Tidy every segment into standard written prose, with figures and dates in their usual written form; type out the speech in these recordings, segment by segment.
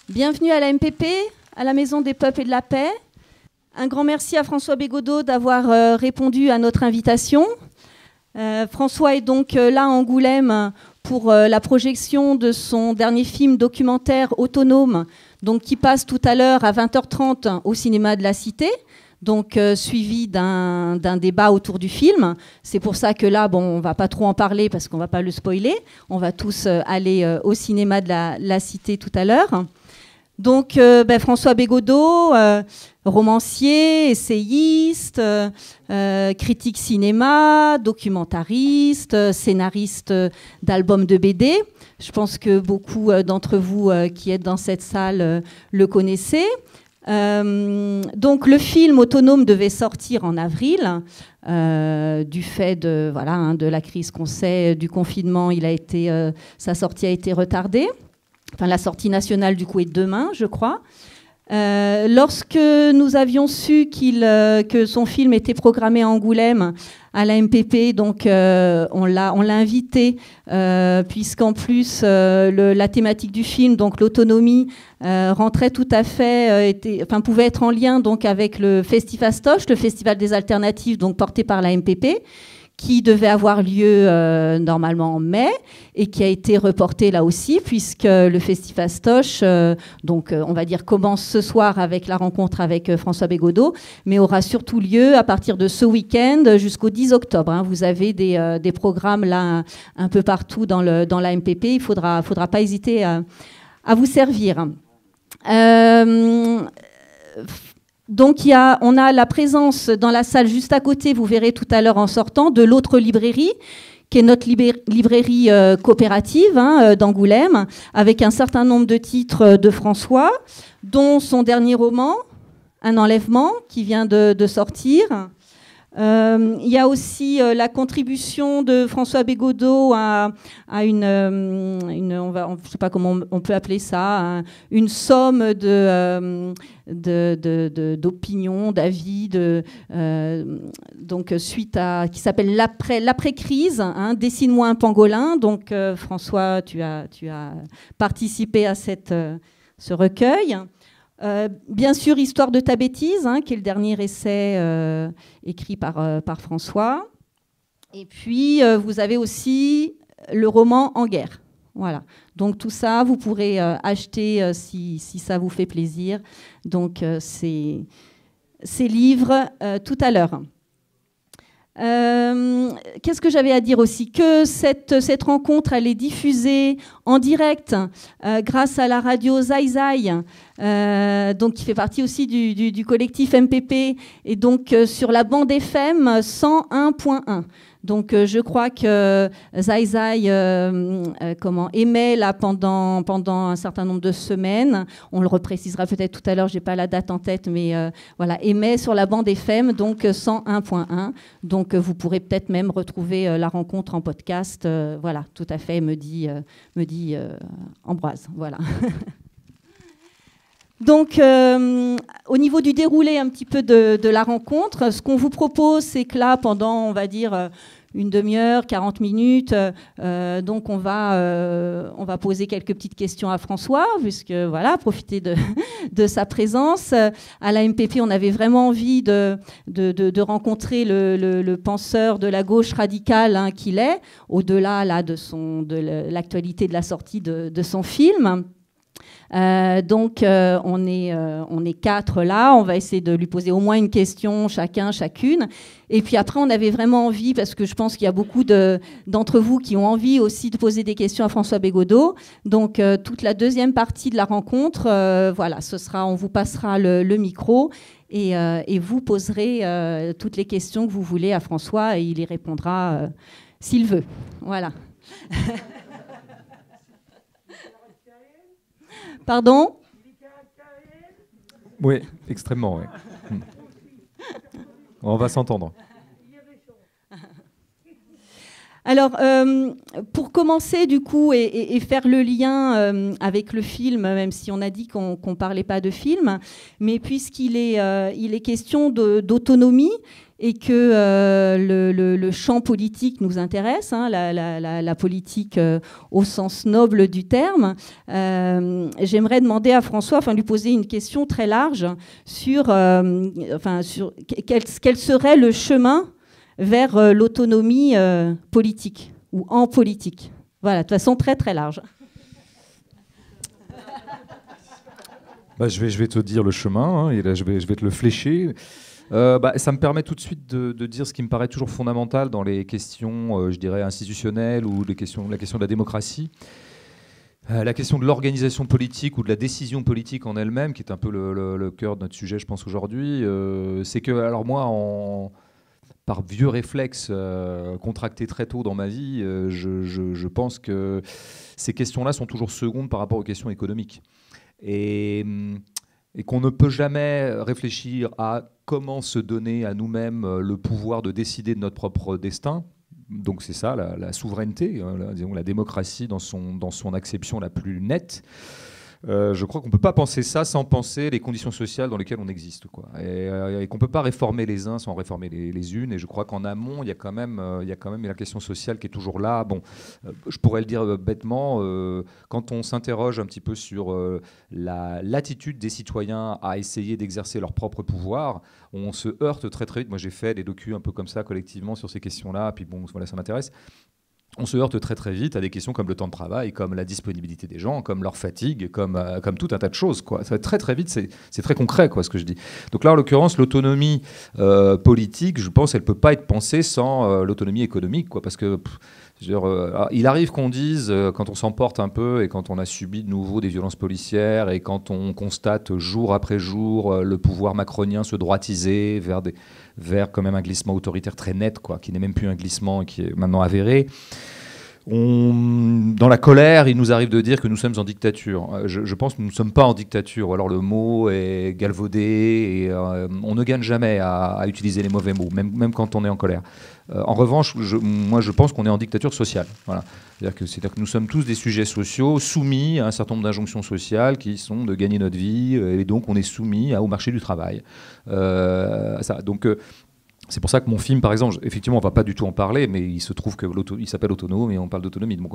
Bienvenue à la MPP, à la Maison des Peuples et de la Paix. Un grand merci à François Bégodeau d'avoir répondu à notre invitation. François est donc là à Angoulême pour la projection de son dernier film documentaire Autonome, donc, qui passe tout à l'heure à 20h30 au cinéma de la Cité, donc suivi d'un débat autour du film. C'est pour ça que là, on ne va pas trop en parler parce qu'on ne va pas le spoiler. On va tous aller au cinéma de la Cité tout à l'heure. Donc François Bégodeau, romancier, essayiste, critique cinéma, documentariste, scénariste d'albums de BD. Je pense que beaucoup d'entre vous qui êtes dans cette salle le connaissez. Donc le film Autonome devait sortir en avril. Du fait de la crise qu'on sait, du confinement, sa sortie a été retardée. Enfin, la sortie nationale, du coup, est demain, je crois. Lorsque nous avions su que son film était programmé à Angoulême, à la MPP, donc on l'a invité, puisqu'en plus, la thématique du film, donc l'autonomie, rentrait tout à fait, pouvait être en lien donc, avec le Festifastoche, le Festival des Alternatives, donc porté par la MPP, qui devait avoir lieu normalement en mai et qui a été reporté là aussi, puisque le Festifastoche, on va dire, commence ce soir avec la rencontre avec François Bégodeau, mais aura surtout lieu à partir de ce week-end jusqu'au 10 octobre. Hein. Vous avez des programmes là un peu partout dans la MPP. Il faudra pas hésiter à vous servir. Donc, on a la présence dans la salle juste à côté, vous verrez tout à l'heure en sortant, de l'autre librairie, qui est notre librairie coopérative d'Angoulême, avec un certain nombre de titres de François, dont son dernier roman, Un enlèvement, qui vient de sortir. Il y a aussi la contribution de François Bégodeau à je ne sais pas comment on peut appeler ça, une somme d'opinions, d'avis, qui s'appelle l'après-crise, Dessine-moi un pangolin. Donc François, tu as participé à ce recueil. Bien sûr, Histoire de ta bêtise, qui est le dernier essai écrit par François. Et puis, vous avez aussi le roman En guerre. Voilà. Donc, tout ça, vous pourrez acheter si ça vous fait plaisir. Donc, ces livres tout à l'heure. Qu'est-ce que j'avais à dire aussi? Que cette rencontre, elle est diffusée en direct grâce à la radio Zai Zai, donc qui fait partie aussi du collectif MPP, et donc sur la bande FM 101.1. Donc je crois que Zai Zai émet là pendant un certain nombre de semaines. On le reprécisera peut-être tout à l'heure, j'ai pas la date en tête, mais émet sur la bande FM, donc 101.1. Donc vous pourrez peut-être même retrouver la rencontre en podcast. Voilà, tout à fait, me dit Ambroise. Voilà. Donc, au niveau du déroulé un petit peu de la rencontre, ce qu'on vous propose, c'est que là, pendant, on va dire, une demi-heure, 40 minutes, donc on va poser quelques petites questions à François, puisque voilà, profiter de sa présence. À la MPP, on avait vraiment envie de rencontrer le penseur de la gauche radicale qu'il est, au-delà là, de l'actualité de la sortie de son film. Donc on est 4 là, on va essayer de lui poser au moins une question chacune, et puis après on avait vraiment envie, parce que je pense qu'il y a beaucoup d'entre vous qui ont envie aussi de poser des questions à François Bégodeau, donc toute la deuxième partie de la rencontre, on vous passera le micro et vous poserez toutes les questions que vous voulez à François, et il y répondra s'il veut. Voilà. Pardon ? Oui, extrêmement, oui. On va s'entendre. Alors, pour commencer, du coup, et faire le lien avec le film, même si on a dit qu'on ne parlait pas de film, mais puisqu'il est question d'autonomie et que le champ politique nous intéresse, hein, la politique au sens noble du terme, j'aimerais demander à François, lui poser une question très large sur quel serait le chemin vers l'autonomie politique ou en politique. Voilà, de façon très très large. Je vais te dire le chemin, hein, et là je vais te le flécher. Ça me permet tout de suite de dire ce qui me paraît toujours fondamental dans les questions, je dirais, institutionnelles ou la question de la démocratie. La question de l'organisation politique ou de la décision politique en elle-même, qui est un peu le cœur de notre sujet, je pense, aujourd'hui, c'est que, alors moi, par vieux réflexe contracté très tôt dans ma vie, je pense que ces questions-là sont toujours secondes par rapport aux questions économiques. Et qu'on ne peut jamais réfléchir à comment se donner à nous-mêmes le pouvoir de décider de notre propre destin. Donc c'est ça, la souveraineté, disons, la démocratie dans son acception la plus nette. Je crois qu'on ne peut pas penser ça sans penser les conditions sociales dans lesquelles on existe, quoi. Et qu'on ne peut pas réformer les uns sans réformer les unes. Et je crois qu'en amont, il y a quand même la question sociale qui est toujours là. Bon, je pourrais le dire bêtement, quand on s'interroge un petit peu sur l'attitude des citoyens à essayer d'exercer leur propre pouvoir, on se heurte très très vite. Moi, j'ai fait des docus un peu comme ça collectivement sur ces questions-là. Puis bon, voilà, ça m'intéresse. On se heurte très très vite à des questions comme le temps de travail, comme la disponibilité des gens, comme leur fatigue, comme tout un tas de choses, quoi. Ça va très très vite, c'est très concret, quoi, ce que je dis. Donc là, en l'occurrence, l'autonomie politique, je pense, elle ne peut pas être pensée sans l'autonomie économique, quoi, parce que il arrive qu'on dise, quand on s'emporte un peu et quand on a subi de nouveau des violences policières et quand on constate jour après jour le pouvoir macronien se droitiser vers quand même un glissement autoritaire très net, quoi, qui n'est même plus un glissement et qui est maintenant avéré. Dans la colère, il nous arrive de dire que nous sommes en dictature. Je pense que nous ne sommes pas en dictature, ou alors le mot est galvaudé et on ne gagne jamais à utiliser les mauvais mots, même quand on est en colère. En revanche, moi je pense qu'on est en dictature sociale. Voilà. C'est-à-dire que nous sommes tous des sujets sociaux soumis à un certain nombre d'injonctions sociales qui sont de gagner notre vie, et donc on est soumis au marché du travail. Donc c'est pour ça que mon film, par exemple, effectivement, on ne va pas du tout en parler, mais il se trouve qu'il s'appelle Autonome et on parle d'autonomie. Donc,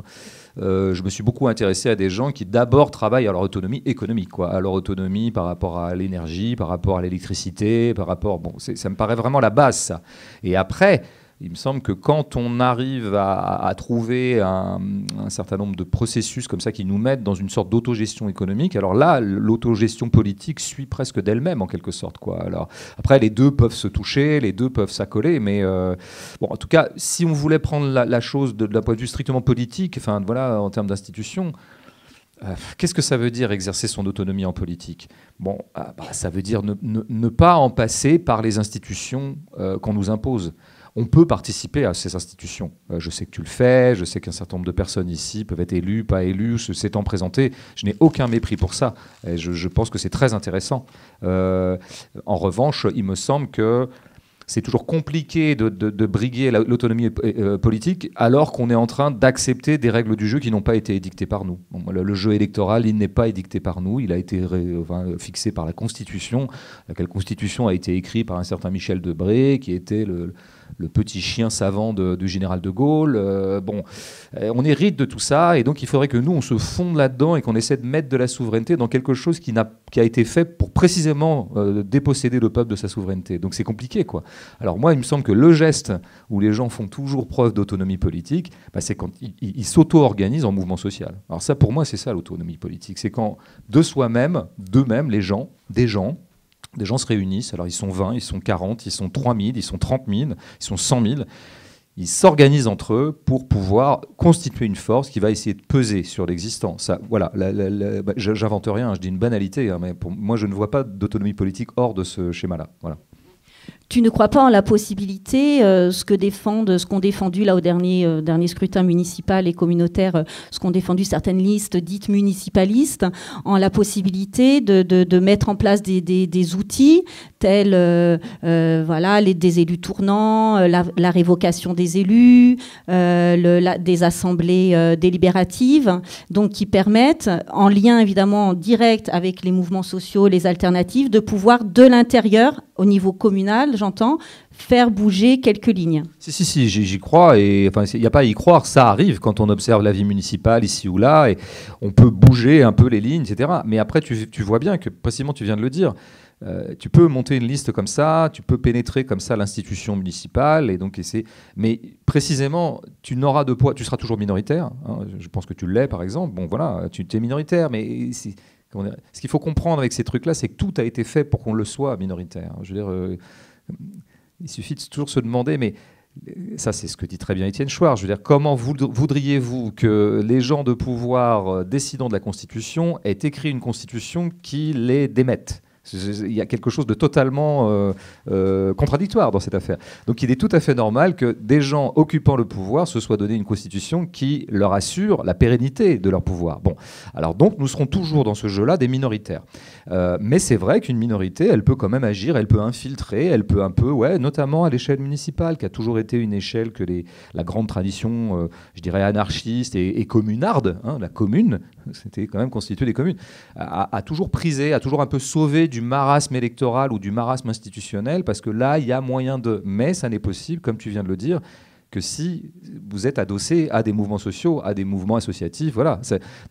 je me suis beaucoup intéressé à des gens qui d'abord travaillent à leur autonomie économique, quoi, à leur autonomie par rapport à l'énergie, par rapport à l'électricité, par rapport... Bon, ça me paraît vraiment la base, ça. Et après... Il me semble que quand on arrive à trouver un certain nombre de processus comme ça qui nous mettent dans une sorte d'autogestion économique, alors là, l'autogestion politique suit presque d'elle-même en quelque sorte, quoi. Alors, après, les deux peuvent se toucher, les deux peuvent s'accoler, mais en tout cas, si on voulait prendre la chose d'un point de vue strictement politique, enfin voilà, en termes d'institution, qu'est-ce que ça veut dire exercer son autonomie en politique ? Bon, ça veut dire ne pas en passer par les institutions qu'on nous impose. On peut participer à ces institutions. Je sais que tu le fais, je sais qu'un certain nombre de personnes ici peuvent être élues, pas élues, s'étant présentées. Je n'ai aucun mépris pour ça. Et je pense que c'est très intéressant. En revanche, il me semble que c'est toujours compliqué de briguer l'autonomie politique alors qu'on est en train d'accepter des règles du jeu qui n'ont pas été édictées par nous. Bon, le jeu électoral, il n'est pas édicté par nous, il a été fixé par la Constitution, laquelle Constitution a été écrite par un certain Michel Debré, qui était le petit chien savant du général de Gaulle. On hérite de tout ça, et donc il faudrait que nous, on se fonde là-dedans et qu'on essaie de mettre de la souveraineté dans quelque chose qui a été fait pour précisément déposséder le peuple de sa souveraineté. Donc c'est compliqué, quoi. Alors moi, il me semble que le geste où les gens font toujours preuve d'autonomie politique, c'est quand ils s'auto-organisent en mouvement social. Alors ça, pour moi, c'est ça l'autonomie politique. C'est quand d'eux-mêmes, des gens se réunissent, alors ils sont 20, ils sont 40, ils sont 3000, ils sont 30 000, ils sont 100 000. Ils s'organisent entre eux pour pouvoir constituer une force qui va essayer de peser sur l'existant. Ça, voilà, j'invente rien, je dis une banalité, hein, mais pour moi je ne vois pas d'autonomie politique hors de ce schéma-là. Voilà. tu ne crois pas en la possibilité, ce qu'ont défendu là au dernier scrutin municipal et communautaire, ce qu'ont défendu certaines listes dites municipalistes, en la possibilité de mettre en place des outils tels des élus tournants, la révocation des élus, des assemblées délibératives, donc qui permettent, en lien évidemment direct avec les mouvements sociaux, les alternatives, de pouvoir de l'intérieur, au niveau communal, j'entends, faire bouger quelques lignes. Si, j'y crois, et enfin, il n'y a pas à y croire, ça arrive quand on observe la vie municipale ici ou là, et on peut bouger un peu les lignes, etc. Mais après, tu vois bien que, précisément, tu viens de le dire, tu peux monter une liste comme ça, tu peux pénétrer comme ça l'institution municipale, et donc essayer. Mais précisément, tu n'auras de poids, tu seras toujours minoritaire. Hein, je pense que tu l'es, par exemple. Bon, voilà, tu es minoritaire, mais ce qu'il faut comprendre avec ces trucs-là, c'est que tout a été fait pour qu'on le soit minoritaire. Je veux dire, il suffit de toujours se demander, mais ça, c'est ce que dit très bien Étienne Chouard. Je veux dire, comment voudriez-vous que les gens de pouvoir décidant de la Constitution aient écrit une Constitution qui les démette ? Il y a quelque chose de totalement contradictoire dans cette affaire. Donc il est tout à fait normal que des gens occupant le pouvoir se soient donné une constitution qui leur assure la pérennité de leur pouvoir. Bon, alors donc nous serons toujours dans ce jeu-là des minoritaires. Mais c'est vrai qu'une minorité, elle peut quand même agir, elle peut infiltrer, elle peut un peu, notamment à l'échelle municipale, qui a toujours été une échelle que la grande tradition, je dirais, anarchiste et communarde, hein, la commune, c'était quand même constitué des communes, a toujours prisé, a toujours un peu sauvé du marasme électoral ou du marasme institutionnel, parce que là, il y a moyen de... Mais ça n'est possible, comme tu viens de le dire, que si vous êtes adossé à des mouvements sociaux, à des mouvements associatifs, voilà.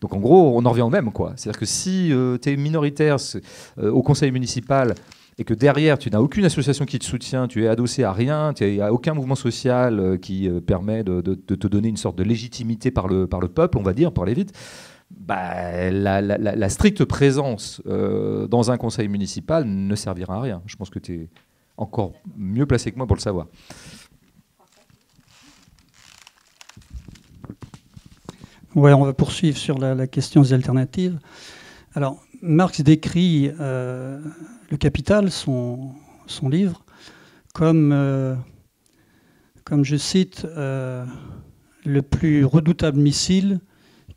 Donc en gros, on en revient au même, quoi. C'est-à-dire que si tu es minoritaire au conseil municipal et que derrière, tu n'as aucune association qui te soutient, tu es adossé à rien, il n'y a aucun mouvement social qui permet de te donner une sorte de légitimité par le peuple, on va dire, pour aller vite, la stricte présence dans un conseil municipal ne servira à rien. Je pense que tu es encore mieux placé que moi pour le savoir. Ouais, on va poursuivre sur la question des alternatives. Alors, Marx décrit le Capital, son livre, comme je cite, le plus redoutable missile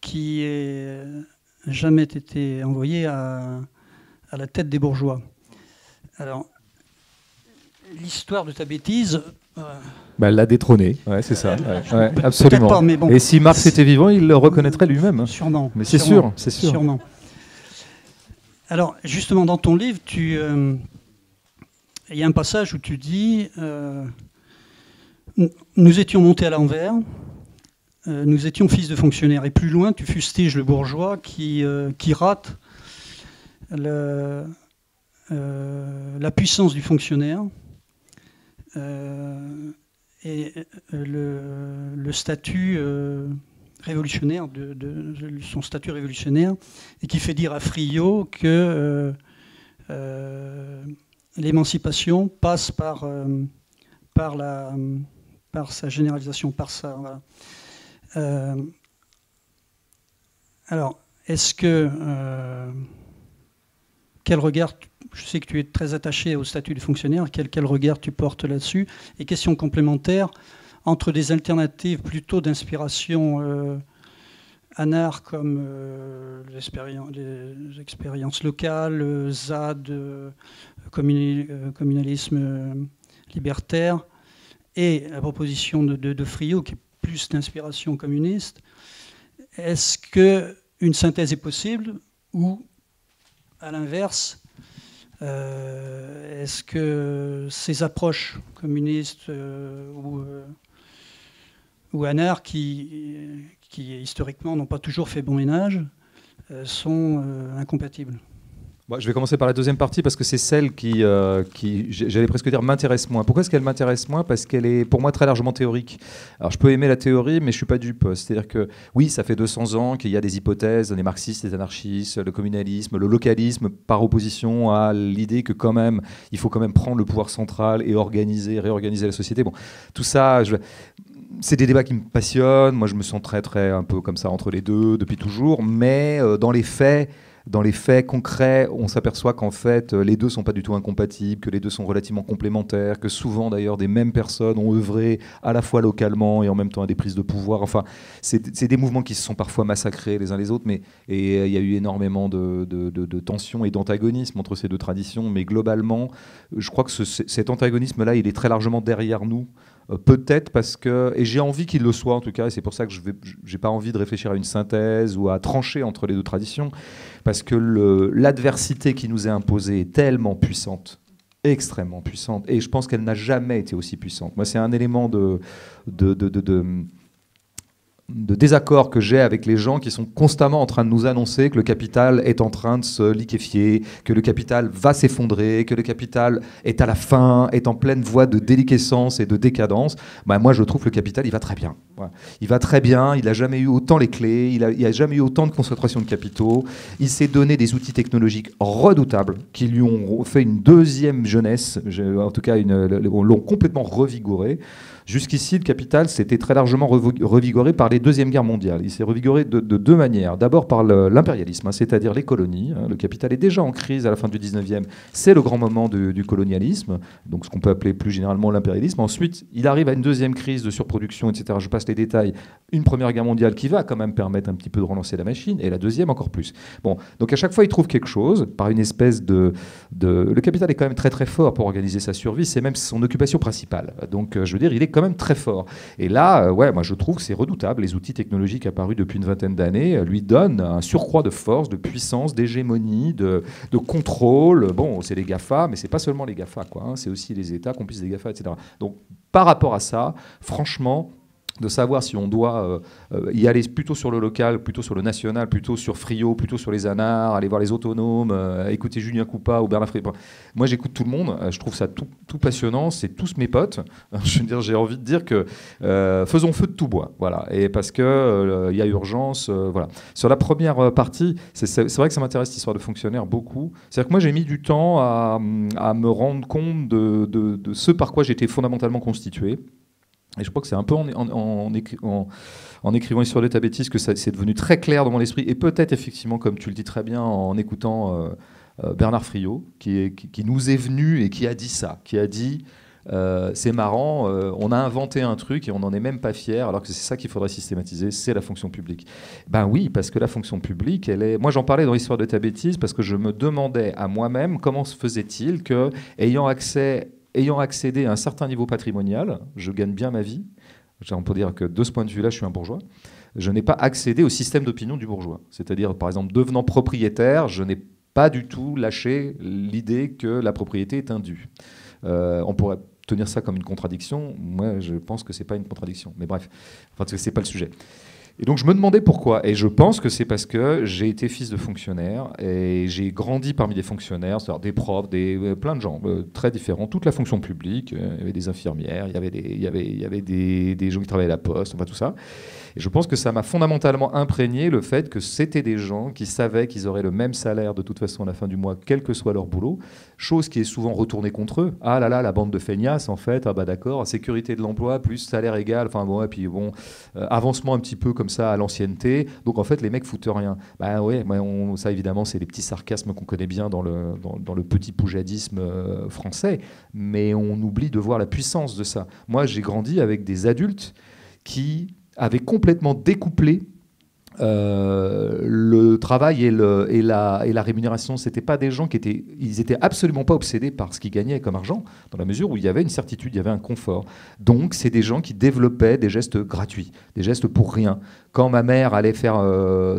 qui ait jamais été envoyé à la tête des bourgeois. Alors, l'histoire de ta bêtise... elle l'a détrôné, c'est ça. Absolument. Pas, mais bon, et si Marx était vivant, il le reconnaîtrait lui-même. Sûrement. Mais c'est sûr. Sûrement. Alors, justement, dans ton livre, il y a un passage où tu dis nous étions montés à l'envers, nous étions fils de fonctionnaires. Et plus loin, tu fustiges le bourgeois qui rate la puissance du fonctionnaire et le statut révolutionnaire, son statut révolutionnaire, et qui fait dire à Friot que l'émancipation passe par sa généralisation, par ça. Voilà. Alors, est-ce que... quel regard... Je sais que tu es très attaché au statut de fonctionnaire. Quel regard tu portes là-dessus? Et question complémentaire, entre des alternatives plutôt d'inspiration anard comme les expériences locales, ZAD, communalisme libertaire, et la proposition de Friot, qui est plus d'inspiration communiste, est-ce qu'une synthèse est possible ou, à l'inverse, est-ce que ces approches communistes ou anards qui historiquement n'ont pas toujours fait bon ménage sont incompatibles? Je vais commencer par la deuxième partie parce que c'est celle qui j'allais presque dire, m'intéresse moins. Pourquoi est-ce qu'elle m'intéresse moins? Parce qu'elle est pour moi très largement théorique. Alors je peux aimer la théorie, mais je ne suis pas dupe. C'est-à-dire que oui, ça fait 200 ans qu'il y a des hypothèses, les marxistes, les anarchistes, le communalisme, le localisme, par opposition à l'idée que quand même, il faut quand même prendre le pouvoir central et réorganiser la société. Bon, tout ça... C'est des débats qui me passionnent. Moi, je me sens très un peu comme ça entre les deux depuis toujours. Mais dans les faits, dans les faits concrets, on s'aperçoit qu'en fait, les deux ne sont pas du tout incompatibles, que les deux sont relativement complémentaires, que souvent d'ailleurs des mêmes personnes ont œuvré à la fois localement et en même temps à des prises de pouvoir. Enfin, c'est des mouvements qui se sont parfois massacrés les uns les autres, et il y a eu énormément de tensions et d'antagonisme entre ces deux traditions. Mais globalement, je crois que cet antagonisme-là, il est très largement derrière nous. Peut-être parce que, et j'ai envie qu'il le soit en tout cas, et c'est pour ça que je n'ai pas envie de réfléchir à une synthèse ou à trancher entre les deux traditions, parce que l'adversité qui nous est imposée est tellement puissante, extrêmement puissante, et je pense qu'elle n'a jamais été aussi puissante. Moi, c'est un élément de désaccord que j'ai avec les gens qui sont constamment en train de nous annoncer que le capital est en train de se liquéfier, que le capital va s'effondrer, que le capital est à la fin, est en pleine voie de déliquescence et de décadence. Ben moi, je trouve que le capital, il va très bien. Voilà. Il va très bien, il n'a jamais eu autant les clés, il n'a jamais eu autant de concentration de capitaux, il s'est donné des outils technologiques redoutables qui lui ont fait une deuxième jeunesse, en tout cas l'ont complètement revigoré. Jusqu'ici, le capital s'était très largement revigoré par les deuxièmes guerres mondiales. Il s'est revigoré de deux manières. D'abord par l'impérialisme, c'est-à-dire les colonies. Le capital est déjà en crise à la fin du 19e. C'est le grand moment du colonialisme, donc ce qu'on peut appeler plus généralement l'impérialisme. Ensuite, il arrive à une deuxième crise de surproduction, etc. Je passe les détails. Une première guerre mondiale qui va quand même permettre un petit peu de relancer la machine, et la deuxième encore plus. Bon, donc à chaque fois, il trouve quelque chose par une espèce le capital est quand même très très fort pour organiser sa survie. C'est même son occupation principale. Donc, je veux dire, il est quand même très fort. Et là, moi je trouve que c'est redoutable. Les outils technologiques apparus depuis une vingtaine d'années lui donnent un surcroît de force, de puissance, d'hégémonie, de contrôle. Bon, c'est les GAFA, mais c'est pas seulement les GAFA, quoi, hein. C'est aussi les États, complices des GAFA, etc. Donc, par rapport à ça, franchement, de savoir si on doit y aller plutôt sur le local, plutôt sur le national, plutôt sur Friot, plutôt sur les Anars, aller voir les autonomes, écouter Julien Coupa ou Bernard Friot. Moi, j'écoute tout le monde. Je trouve ça tout passionnant. C'est tous mes potes. Je veux dire, j'ai envie de dire que faisons feu de tout bois. Voilà. Et parce que y a urgence. Voilà. Sur la première partie, c'est vrai que ça m'intéresse cette histoire de fonctionnaire beaucoup. C'est-à-dire que moi, j'ai mis du temps à me rendre compte de ce par quoi j'étais fondamentalement constitué. Et je crois que c'est un peu en écrivant Histoire de ta bêtise que c'est devenu très clair dans mon esprit. Et peut-être effectivement, comme tu le dis très bien, en écoutant Bernard Friot, qui nous est venu et qui a dit ça, qui a dit c'est marrant, on a inventé un truc et on n'en est même pas fier, alors que c'est ça qu'il faudrait systématiser, c'est la fonction publique. Ben oui, parce que la fonction publique, elle est... Moi, j'en parlais dans Histoire de ta bêtise parce que je me demandais à moi-même comment se faisait-il que, ayant accédé à un certain niveau patrimonial, je gagne bien ma vie. On peut dire que de ce point de vue-là, je suis un bourgeois. Je n'ai pas accédé au système d'opinion du bourgeois. C'est-à-dire, par exemple, devenant propriétaire, je n'ai pas du tout lâché l'idée que la propriété est indue. On pourrait tenir ça comme une contradiction. Moi, je pense que ce n'est pas une contradiction. Mais bref, enfin, ce n'est pas le sujet. Et donc je me demandais pourquoi, et je pense que c'est parce que j'ai été fils de fonctionnaire et j'ai grandi parmi des fonctionnaires, c'est-à-dire des profs, plein de gens très différents, toute la fonction publique, il y avait des infirmières, il y avait des gens qui travaillaient à la poste, enfin tout ça. Et je pense que ça m'a fondamentalement imprégné le fait que c'était des gens qui savaient qu'ils auraient le même salaire de toute façon à la fin du mois, quel que soit leur boulot, chose qui est souvent retournée contre eux. Ah là là, la bande de feignasses en fait, ah bah d'accord, sécurité de l'emploi plus salaire égal, enfin bon, et puis bon, avancement un petit peu comme ça à l'ancienneté, donc en fait les mecs foutent rien. Bah ouais, ça évidemment c'est les petits sarcasmes qu'on connaît bien dans le petit poujadisme français, mais on oublie de voir la puissance de ça. Moi j'ai grandi avec des adultes qui avaient complètement découplé le travail et la rémunération. C'était pas des gens ils étaient absolument pas obsédés par ce qu'ils gagnaient comme argent, dans la mesure où il y avait une certitude, il y avait un confort. Donc c'est des gens qui développaient des gestes gratuits, des gestes pour rien. Quand ma mère allait faire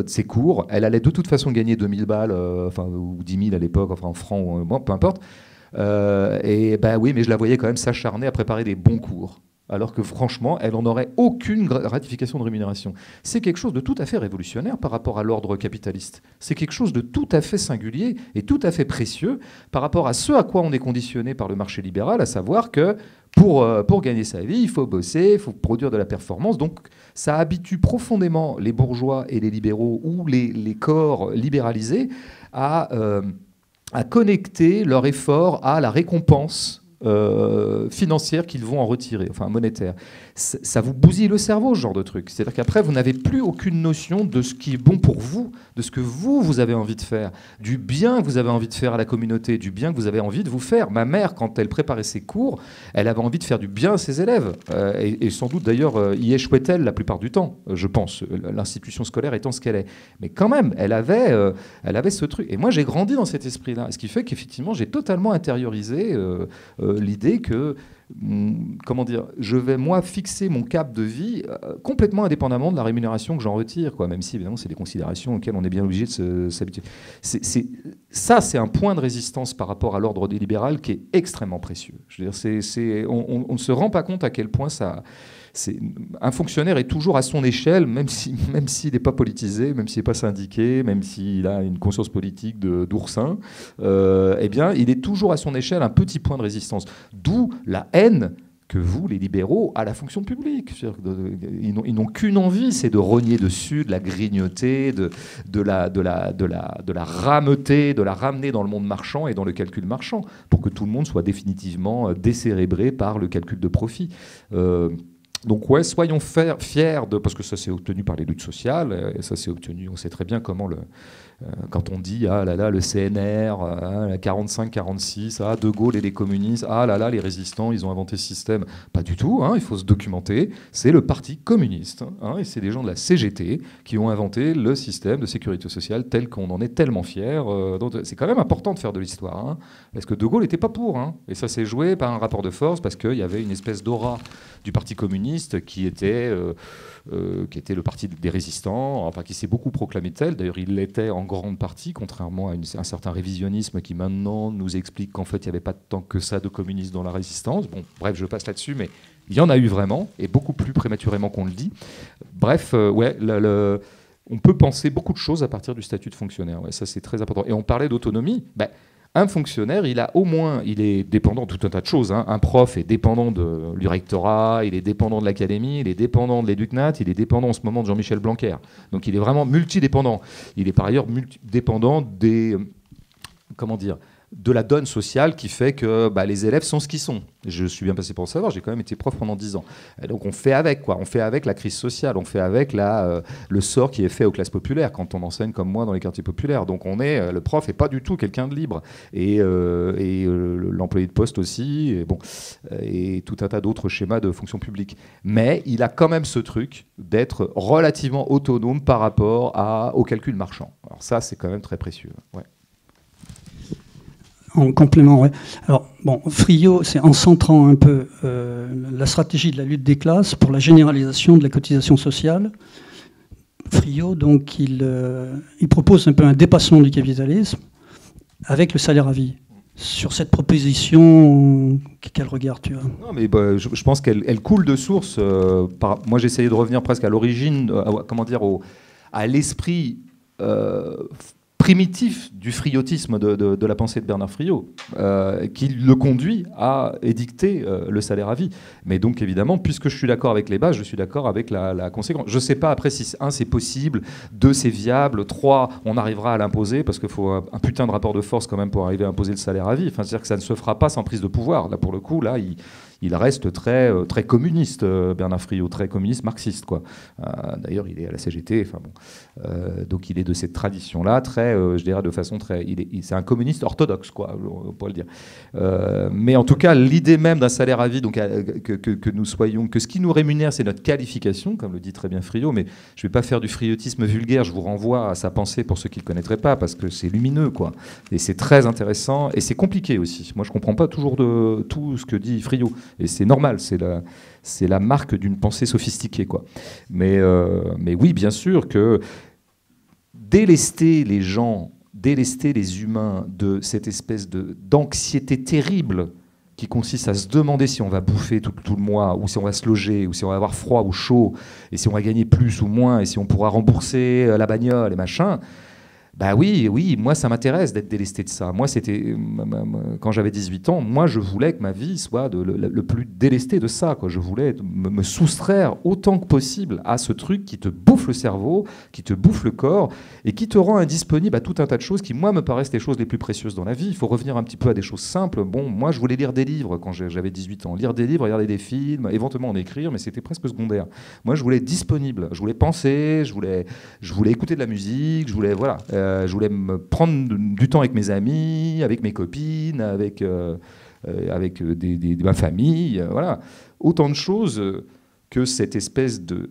ses cours, elle allait de toute façon gagner 2000 balles, ou 10 000 à l'époque, enfin en francs, bon, peu importe. Et ben oui, mais je la voyais quand même s'acharner à préparer des bons cours. Alors que franchement, elle n'en aurait aucune gratification de rémunération. C'est quelque chose de tout à fait révolutionnaire par rapport à l'ordre capitaliste. C'est quelque chose de tout à fait singulier et tout à fait précieux par rapport à ce à quoi on est conditionné par le marché libéral, à savoir que pour gagner sa vie, il faut bosser, il faut produire de la performance. Donc ça habitue profondément les bourgeois et les libéraux ou les corps libéralisés à connecter leur effort à la récompense financière qu'ils vont en retirer, enfin monétaire. Ça vous bousille le cerveau, ce genre de truc. C'est-à-dire qu'après, vous n'avez plus aucune notion de ce qui est bon pour vous, de ce que vous avez envie de faire, du bien que vous avez envie de faire à la communauté, du bien que vous avez envie de vous faire. Ma mère, quand elle préparait ses cours, elle avait envie de faire du bien à ses élèves. Et sans doute, d'ailleurs, y échouait-elle la plupart du temps, je pense, l'institution scolaire étant ce qu'elle est. Mais quand même, elle avait ce truc. Et moi, j'ai grandi dans cet esprit-là. Ce qui fait qu'effectivement, j'ai totalement intériorisé l'idée que comment dire, je vais moi fixer mon cap de vie complètement indépendamment de la rémunération que j'en retire, quoi, même si évidemment c'est des considérations auxquelles on est bien obligé de s'habituer. Ça, c'est un point de résistance par rapport à l'ordre libéral qui est extrêmement précieux. Je veux dire, on ne se rend pas compte à quel point ça... Un fonctionnaire est toujours à son échelle, même s'il n'est pas politisé, même s'il n'est pas syndiqué, même s'il a une conscience politique d'oursin, eh bien, il est toujours à son échelle un petit point de résistance. D'où la haine que vous, les libéraux, à la fonction publique. Ils n'ont qu'une envie, c'est de rogner dessus, de la grignoter, de la rameuter, de la ramener dans le monde marchand et dans le calcul marchand, pour que tout le monde soit définitivement décérébré par le calcul de profit. Donc ouais, soyons fiers parce que ça s'est obtenu par les luttes sociales, et ça s'est obtenu, on sait très bien comment quand on dit ah là là le CNR, 45-46, ah De Gaulle et les communistes, ah là là les résistants, ils ont inventé ce système. Pas du tout, hein, il faut se documenter. C'est le parti communiste, hein, et c'est des gens de la CGT qui ont inventé le système de sécurité sociale tel qu'on en est tellement fiers. Donc c'est quand même important de faire de l'histoire, hein, parce que De Gaulle n'était pas pour, hein, et ça s'est joué par un rapport de force parce qu'il y avait une espèce d'aura du parti communiste qui était le parti des résistants, enfin qui s'est beaucoup proclamé tel. D'ailleurs, il l'était en grande partie, contrairement à un certain révisionnisme qui maintenant nous explique qu'en fait, il n'y avait pas tant que ça de communistes dans la résistance. Bon, bref, je passe là-dessus, mais il y en a eu vraiment, et beaucoup plus prématurément qu'on le dit. Bref, ouais, on peut penser beaucoup de choses à partir du statut de fonctionnaire. Ouais, ça, c'est très important. Et on parlait d'autonomie. Un fonctionnaire, il est dépendant de tout un tas de choses, hein. Un prof est dépendant du rectorat, il est dépendant de l'académie, il est dépendant de l'Éducnat, il est dépendant en ce moment de Jean-Michel Blanquer. Donc il est vraiment multidépendant. Il est par ailleurs dépendant de la donne sociale qui fait que les élèves sont ce qu'ils sont. Je suis bien passé pour le savoir, j'ai quand même été prof pendant 10 ans. Et donc on fait avec, quoi. On fait avec la crise sociale, on fait avec le sort qui est fait aux classes populaires quand on enseigne comme moi dans les quartiers populaires. Donc le prof n'est pas du tout quelqu'un de libre. Et l'employé de poste aussi, et tout un tas d'autres schémas de fonction publique. Mais il a quand même ce truc d'être relativement autonome par rapport au calcul marchand. Alors ça, c'est quand même très précieux. Ouais. En complément, ouais. Alors, bon, Friot, c'est en centrant un peu la stratégie de la lutte des classes pour la généralisation de la cotisation sociale. Friot, donc, il propose un peu un dépassement du capitalisme avec le salaire à vie. Sur cette proposition, quel regard tu as ? Non, mais je pense qu'elle coule de source. Moi, j'essayais de revenir presque à l'origine, à l'esprit primitif du friotisme de la pensée de Bernard Friot, qui le conduit à édicter le salaire à vie. Mais donc, évidemment, puisque je suis d'accord avec les bases, je suis d'accord avec la conséquence. Je ne sais pas, après, si 1, c'est possible, 2, c'est viable, 3, on arrivera à l'imposer, parce qu'il faut un putain de rapport de force quand même pour arriver à imposer le salaire à vie. Enfin, c'est-à-dire que ça ne se fera pas sans prise de pouvoir. Là, pour le coup, là, il reste très, très communiste, Bernard Friot, très communiste marxiste, quoi. D'ailleurs, il est à la CGT, enfin bon. Donc il est de cette tradition-là, très, je dirais de façon très... c'est un communiste orthodoxe, quoi, on pourrait le dire. Mais en tout cas, l'idée même d'un salaire à vie, donc, que nous soyons... que ce qui nous rémunère, c'est notre qualification, comme le dit très bien Friot, mais je ne vais pas faire du friotisme vulgaire, je vous renvoie à sa pensée pour ceux qui ne le connaîtraient pas, parce que c'est lumineux, quoi. Et c'est très intéressant, et c'est compliqué aussi. Moi, je ne comprends pas toujours de tout ce que dit Friot. Et c'est normal, c'est la marque d'une pensée sophistiquée, quoi. Mais oui, bien sûr que délester les gens, délester les humains de cette espèce d'anxiété terrible qui consiste à se demander si on va bouffer tout le mois, ou si on va se loger, ou si on va avoir froid ou chaud, et si on va gagner plus ou moins, et si on pourra rembourser la bagnole et machin. Bah oui, oui, moi ça m'intéresse d'être délesté de ça. Moi c'était quand j'avais 18 ans, moi je voulais que ma vie soit le plus délesté de ça, quoi. Je voulais me soustraire autant que possible à ce truc qui te bouffe le cerveau, qui te bouffe le corps et qui te rend indisponible à tout un tas de choses qui moi me paraissent les choses les plus précieuses dans la vie. Il faut revenir un petit peu à des choses simples. Bon, moi je voulais lire des livres quand j'avais 18 ans, lire des livres, regarder des films, éventuellement en écrire, mais c'était presque secondaire. Moi je voulais être disponible, je voulais penser, je voulais écouter de la musique, je voulais voilà. Je voulais me prendre du temps avec mes amis, avec mes copines, avec ma famille. Voilà. Autant de choses que cette espèce de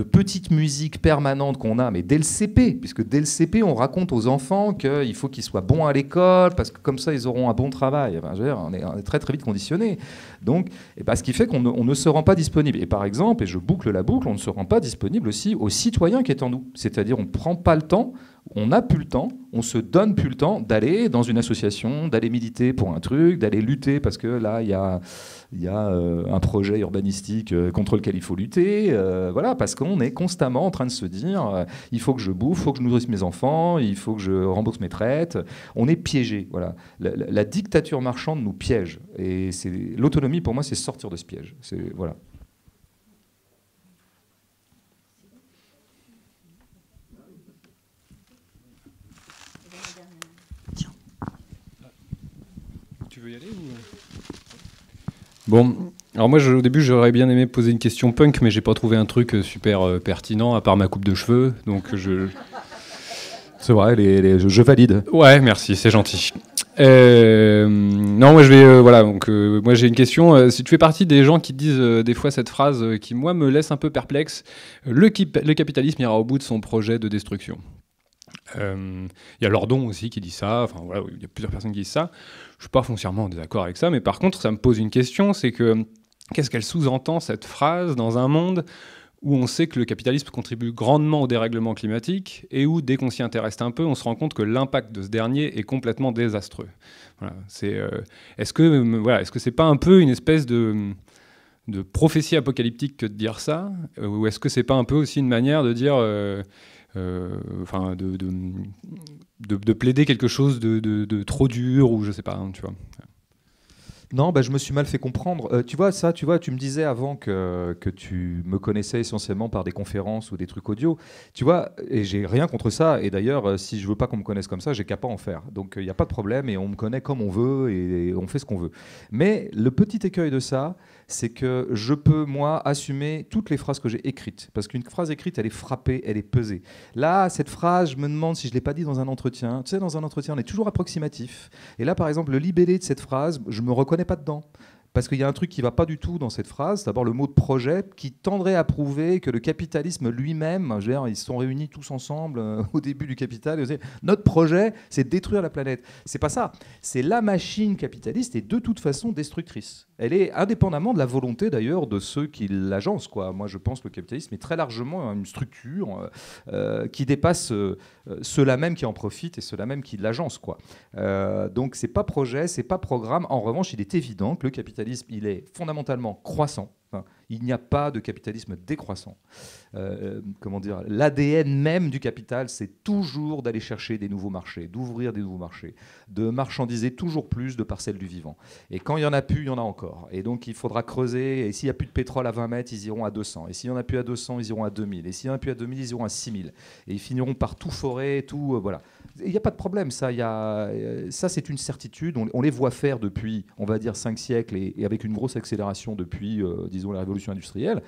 petite musique permanente qu'on a, mais dès le CP, puisque dès le CP, on raconte aux enfants qu'il faut qu'ils soient bons à l'école, parce que comme ça, ils auront un bon travail. Enfin, je veux dire, on est très très vite conditionnés. Donc, ce qui fait qu'on ne se rend pas disponible. Et par exemple, et je boucle la boucle, on ne se rend pas disponible aussi aux citoyens qui est en nous. C'est-à-dire, on ne prend pas le temps, on n'a plus le temps, on se donne plus le temps d'aller dans une association, d'aller militer pour un truc, d'aller lutter, parce que là, il y a un projet urbanistique contre lequel il faut lutter, voilà, parce qu'on est constamment en train de se dire il faut que je bouffe, il faut que je nourrisse mes enfants, il faut que je rembourse mes traites. On est piégé, voilà. La dictature marchande nous piège, et l'autonomie pour moi c'est sortir de ce piège. Voilà. Tu veux y aller ou... Bon, alors moi au début j'aurais bien aimé poser une question punk, mais j'ai pas trouvé un truc super pertinent à part ma coupe de cheveux, donc je... C'est vrai, je valide. Ouais, merci, c'est gentil. Non, moi je vais voilà. Donc moi j'ai une question. Si tu fais partie des gens qui disent des fois cette phrase qui moi me laisse un peu perplexe, le capitalisme ira au bout de son projet de destruction. Il y a Lordon aussi qui dit ça. Enfin voilà, il y a plusieurs personnes qui disent ça. Je suis pas foncièrement en désaccord avec ça, mais par contre ça me pose une question, c'est que qu'est-ce qu'elle sous-entend cette phrase dans un monde où on sait que le capitalisme contribue grandement au dérèglement climatique et où, dès qu'on s'y intéresse un peu, on se rend compte que l'impact de ce dernier est complètement désastreux. Voilà, est-ce que c'est pas un peu une espèce de prophétie apocalyptique que de dire ça, ou est-ce que c'est pas un peu aussi une manière de dire, de plaider quelque chose de trop dur, ou je sais pas, hein, tu vois. Non, je me suis mal fait comprendre. Tu vois, tu me disais avant que tu me connaissais essentiellement par des conférences ou des trucs audio. Tu vois, et j'ai rien contre ça. Et d'ailleurs, si je veux pas qu'on me connaisse comme ça, j'ai qu'à pas en faire. Donc, il n'y a pas de problème et on me connaît comme on veut et on fait ce qu'on veut. Mais le petit écueil de ça, c'est que je peux, moi, assumer toutes les phrases que j'ai écrites. Parce qu'une phrase écrite, elle est frappée, elle est pesée. Là, cette phrase, je me demande si je ne l'ai pas dit dans un entretien. Tu sais, dans un entretien, on est toujours approximatif. Et là, par exemple, le libellé de cette phrase, je ne me reconnais pas dedans. Parce qu'il y a un truc qui ne va pas du tout dans cette phrase. D'abord, le mot de projet qui tendrait à prouver que le capitalisme lui-même, je veux dire, ils se sont réunis tous ensemble au début du capital. Et notre projet, c'est de détruire la planète. C'est pas ça. C'est la machine capitaliste est de toute façon destructrice. Elle est indépendamment de la volonté d'ailleurs de ceux qui l'agencent, quoi. Moi, je pense que le capitalisme est très largement une structure qui dépasse ceux-là même qui en profitent et ceux-là même qui l'agencent, quoi. Donc, c'est pas projet, c'est pas programme. En revanche, il est évident que le capitalisme, il est fondamentalement croissant. Enfin, il n'y a pas de capitalisme décroissant. Comment dire, l'ADN même du capital, c'est toujours d'aller chercher des nouveaux marchés, d'ouvrir des nouveaux marchés, de marchandiser toujours plus de parcelles du vivant. Et quand il n'y en a plus, il y en a encore. Et donc, il faudra creuser. Et s'il n'y a plus de pétrole à 20 mètres, ils iront à 200. Et s'il n'y en a plus à 200, ils iront à 2000. Et s'il n'y en a plus à 2000, ils iront à 6000. Et ils finiront par tout forer, tout... voilà. Il n'y a pas de problème, ça. Ça, c'est une certitude. On les voit faire depuis, on va dire, 5 siècles et avec une grosse accélération depuis, disons, la révolution industrielle.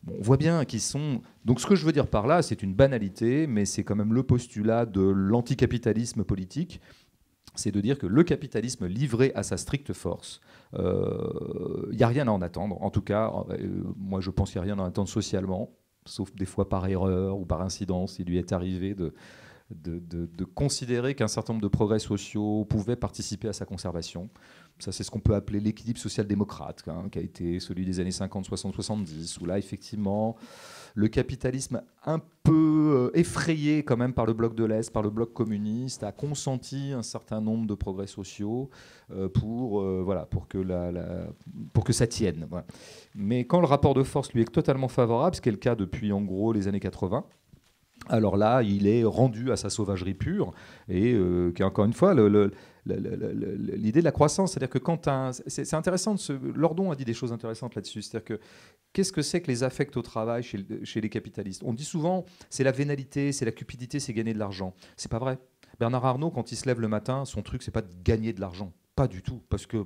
Bon, on voit bien qu'ils sont... Donc ce que je veux dire par là, c'est une banalité, mais c'est quand même le postulat de l'anticapitalisme politique. C'est de dire que le capitalisme livré à sa stricte force, il n'y a rien à en attendre. En tout cas, moi je pense qu'il n'y a rien à en attendre socialement, sauf des fois par erreur ou par incidence. Il lui est arrivé de considérer qu'un certain nombre de progrès sociaux pouvaient participer à sa conservation. Ça, c'est ce qu'on peut appeler l'équilibre social-démocrate, hein, qui a été celui des années 50, 60, 70, où là, effectivement, le capitalisme un peu effrayé quand même par le bloc de l'Est, par le bloc communiste, a consenti un certain nombre de progrès sociaux pour que ça tienne. Voilà. Mais quand le rapport de force lui est totalement favorable, ce qui est le cas depuis en gros les années 80, alors là, il est rendu à sa sauvagerie pure, et qui est encore une fois l'idée de la croissance. C'est-à-dire que c'est intéressant, Lordon a dit des choses intéressantes là-dessus. C'est-à-dire que qu'est-ce que c'est que les affects au travail chez les capitalistes? On dit souvent, c'est la vénalité, c'est la cupidité, c'est gagner de l'argent. C'est pas vrai. Bernard Arnault, quand il se lève le matin, son truc, c'est pas de gagner de l'argent. Pas du tout, parce que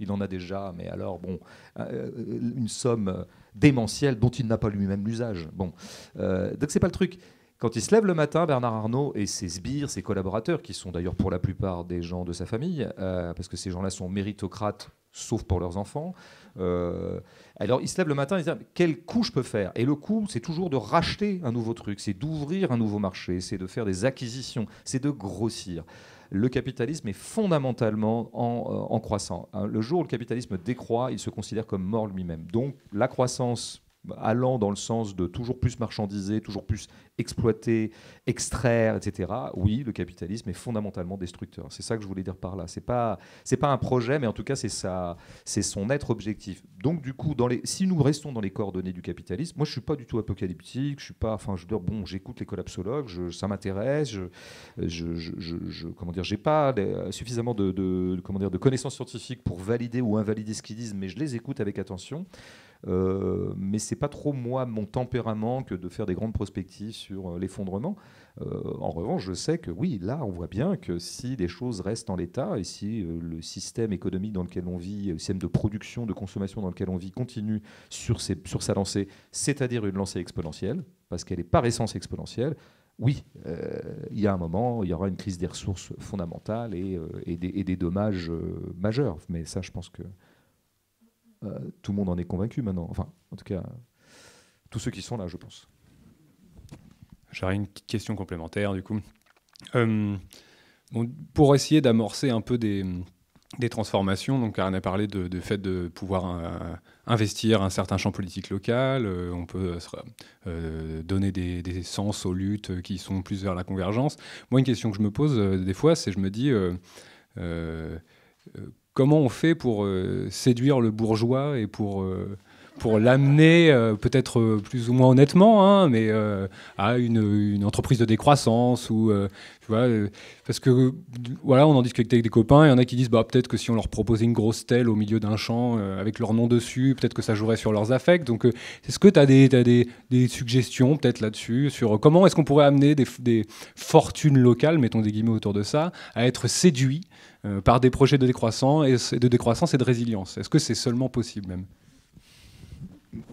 il en a déjà, mais alors, bon, une somme démentielle dont il n'a pas lui-même l'usage. Bon, donc c'est pas le truc. Quand il se lève le matin, Bernard Arnault et ses sbires, ses collaborateurs, qui sont d'ailleurs pour la plupart des gens de sa famille, parce que ces gens-là sont méritocrates, sauf pour leurs enfants, alors il se lève le matin et il dit quel coup je peux faire? Et le coup, c'est toujours de racheter un nouveau truc, c'est d'ouvrir un nouveau marché, c'est de faire des acquisitions, c'est de grossir. Le capitalisme est fondamentalement en croissant. Le jour où le capitalisme décroît, il se considère comme mort lui-même. Donc la croissance allant dans le sens de toujours plus marchandiser, toujours plus exploiter, extraire, etc. Oui, le capitalisme est fondamentalement destructeur. C'est ça que je voulais dire par là. C'est pas un projet, mais en tout cas, c'est son être objectif. Donc, du coup, si nous restons dans les coordonnées du capitalisme, moi, je suis pas du tout apocalyptique. Je suis pas, enfin, je veux dire, bon, j'écoute les collapsologues, ça m'intéresse. Comment dire, j'ai pas suffisamment de connaissances scientifiques pour valider ou invalider ce qu'ils disent, mais je les écoute avec attention. Mais c'est pas trop moi mon tempérament que de faire des grandes prospectives sur l'effondrement. En revanche, je sais que oui, là, on voit bien que si les choses restent en l'état et si le système économique dans lequel on vit, le système de production, de consommation dans lequel on vit continue sur sa lancée, c'est-à-dire une lancée exponentielle, parce qu'elle est par essence exponentielle. Oui, il y a un moment, il y aura une crise des ressources fondamentales et des dommages majeurs. Mais ça, je pense que tout le monde en est convaincu maintenant. Enfin, en tout cas, tous ceux qui sont là, je pense. J'aurais une petite question complémentaire, du coup. Pour essayer d'amorcer un peu des transformations, donc Karen a parlé du fait de pouvoir investir un certain champ politique local, on peut donner des sens aux luttes qui sont plus vers la convergence. Moi, une question que je me pose des fois, c'est je me dis... comment on fait pour séduire le bourgeois et pour l'amener, peut-être plus ou moins honnêtement, hein, mais à une entreprise de décroissance ou tu vois, parce que voilà, on en discute avec des copains, il y en a qui disent peut-être que si on leur proposait une grosse stèle au milieu d'un champ avec leur nom dessus, peut-être que ça jouerait sur leurs affects. Donc, est-ce que tu as des suggestions peut-être là-dessus sur comment est-ce qu'on pourrait amener des fortunes locales, mettons des guillemets autour de ça, à être séduits par des projets de décroissance et de résilience? Est-ce que c'est seulement possible même?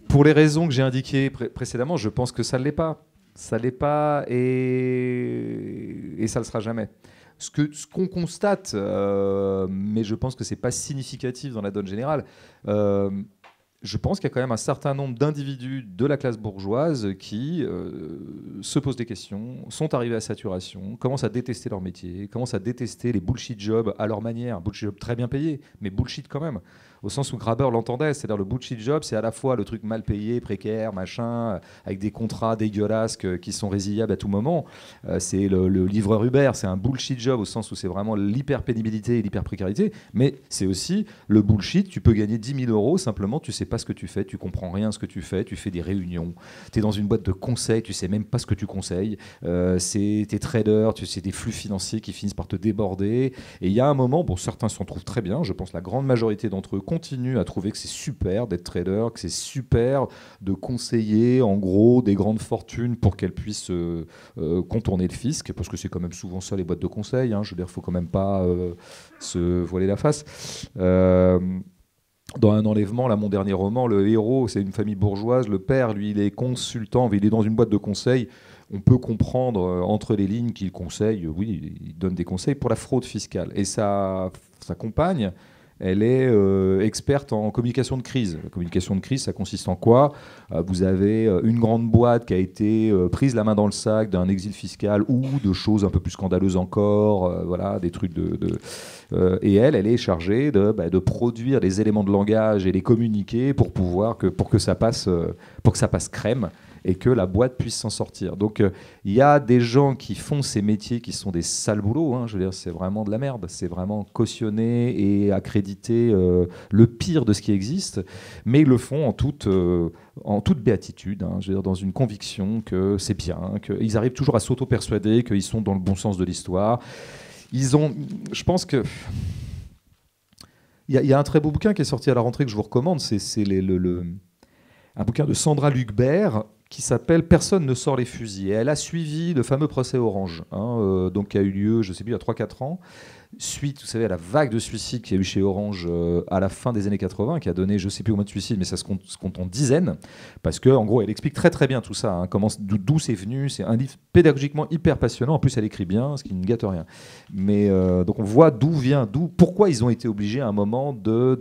Pour les raisons que j'ai indiquées précédemment, je pense que ça ne l'est pas. Ça ne l'est pas et ça ne le sera jamais. Ce qu'on constate, mais je pense que ce n'est pas significatif dans la donne générale, je pense qu'il y a quand même un certain nombre d'individus de la classe bourgeoise qui se posent des questions, sont arrivés à saturation, commencent à détester leur métier, commencent à détester les bullshit jobs à leur manière, bullshit jobs très bien payés, mais bullshit quand même, au sens où Graeber l'entendait, c'est-à-dire le bullshit job, c'est à la fois le truc mal payé, précaire, machin, avec des contrats dégueulasses qui sont résiliables à tout moment. C'est le livreur Uber, c'est un bullshit job au sens où c'est vraiment l'hyper-pénibilité et l'hyper-précarité, mais c'est aussi le bullshit, tu peux gagner 10 000 euros, simplement tu sais pas ce que tu fais, tu comprends rien ce que tu fais des réunions, tu es dans une boîte de conseil, tu sais même pas ce que tu conseilles, t'es trader, c'est des flux financiers qui finissent par te déborder, et il y a un moment, bon, certains s'en trouvent très bien, je pense la grande majorité d'entre eux continuent à trouver que c'est super d'être trader, que c'est super de conseiller en gros des grandes fortunes pour qu'elles puissent contourner le fisc, parce que c'est quand même souvent ça les boîtes de conseil, hein, je veux dire, il faut quand même pas se voiler la face. Dans Un enlèvement, là, mon dernier roman, le héros, c'est une famille bourgeoise. Le père, lui, il est consultant, il est dans une boîte de conseil. On peut comprendre entre les lignes qu'il conseille, oui, il donne des conseils pour la fraude fiscale. Et sa compagne, elle est experte en communication de crise. La communication de crise, ça consiste en quoi? Vous avez une grande boîte qui a été prise la main dans le sac d'un exil fiscal ou de choses un peu plus scandaleuses encore, voilà, des trucs et elle est chargée de produire des éléments de langage et les communiquer pour que ça passe crème. et que la boîte puisse s'en sortir. Donc il y a des gens qui font ces métiers qui sont des sales boulots, hein, je veux dire, c'est vraiment de la merde, c'est vraiment cautionner et accréditer le pire de ce qui existe, mais ils le font en toute béatitude, hein, je veux dire, dans une conviction que c'est bien, qu'ils arrivent toujours à s'auto-persuader qu'ils sont dans le bon sens de l'histoire. Je pense que il y a un très beau bouquin qui est sorti à la rentrée que je vous recommande, c'est un bouquin de Sandra Lucbert qui s'appelle « Personne ne sort les fusils ». Et elle a suivi le fameux procès Orange, hein, donc qui a eu lieu, je ne sais plus, il y a 3-4 ans, suite, vous savez, à la vague de suicides qu'il y a eu chez Orange à la fin des années 80, qui a donné, je ne sais plus combien de suicides, mais ça se compte en dizaines, parce qu'en gros, elle explique très très bien tout ça, hein, d'où c'est venu. C'est un livre pédagogiquement hyper passionnant. En plus, elle écrit bien, ce qui ne gâte rien. Mais donc on voit pourquoi ils ont été obligés à un moment de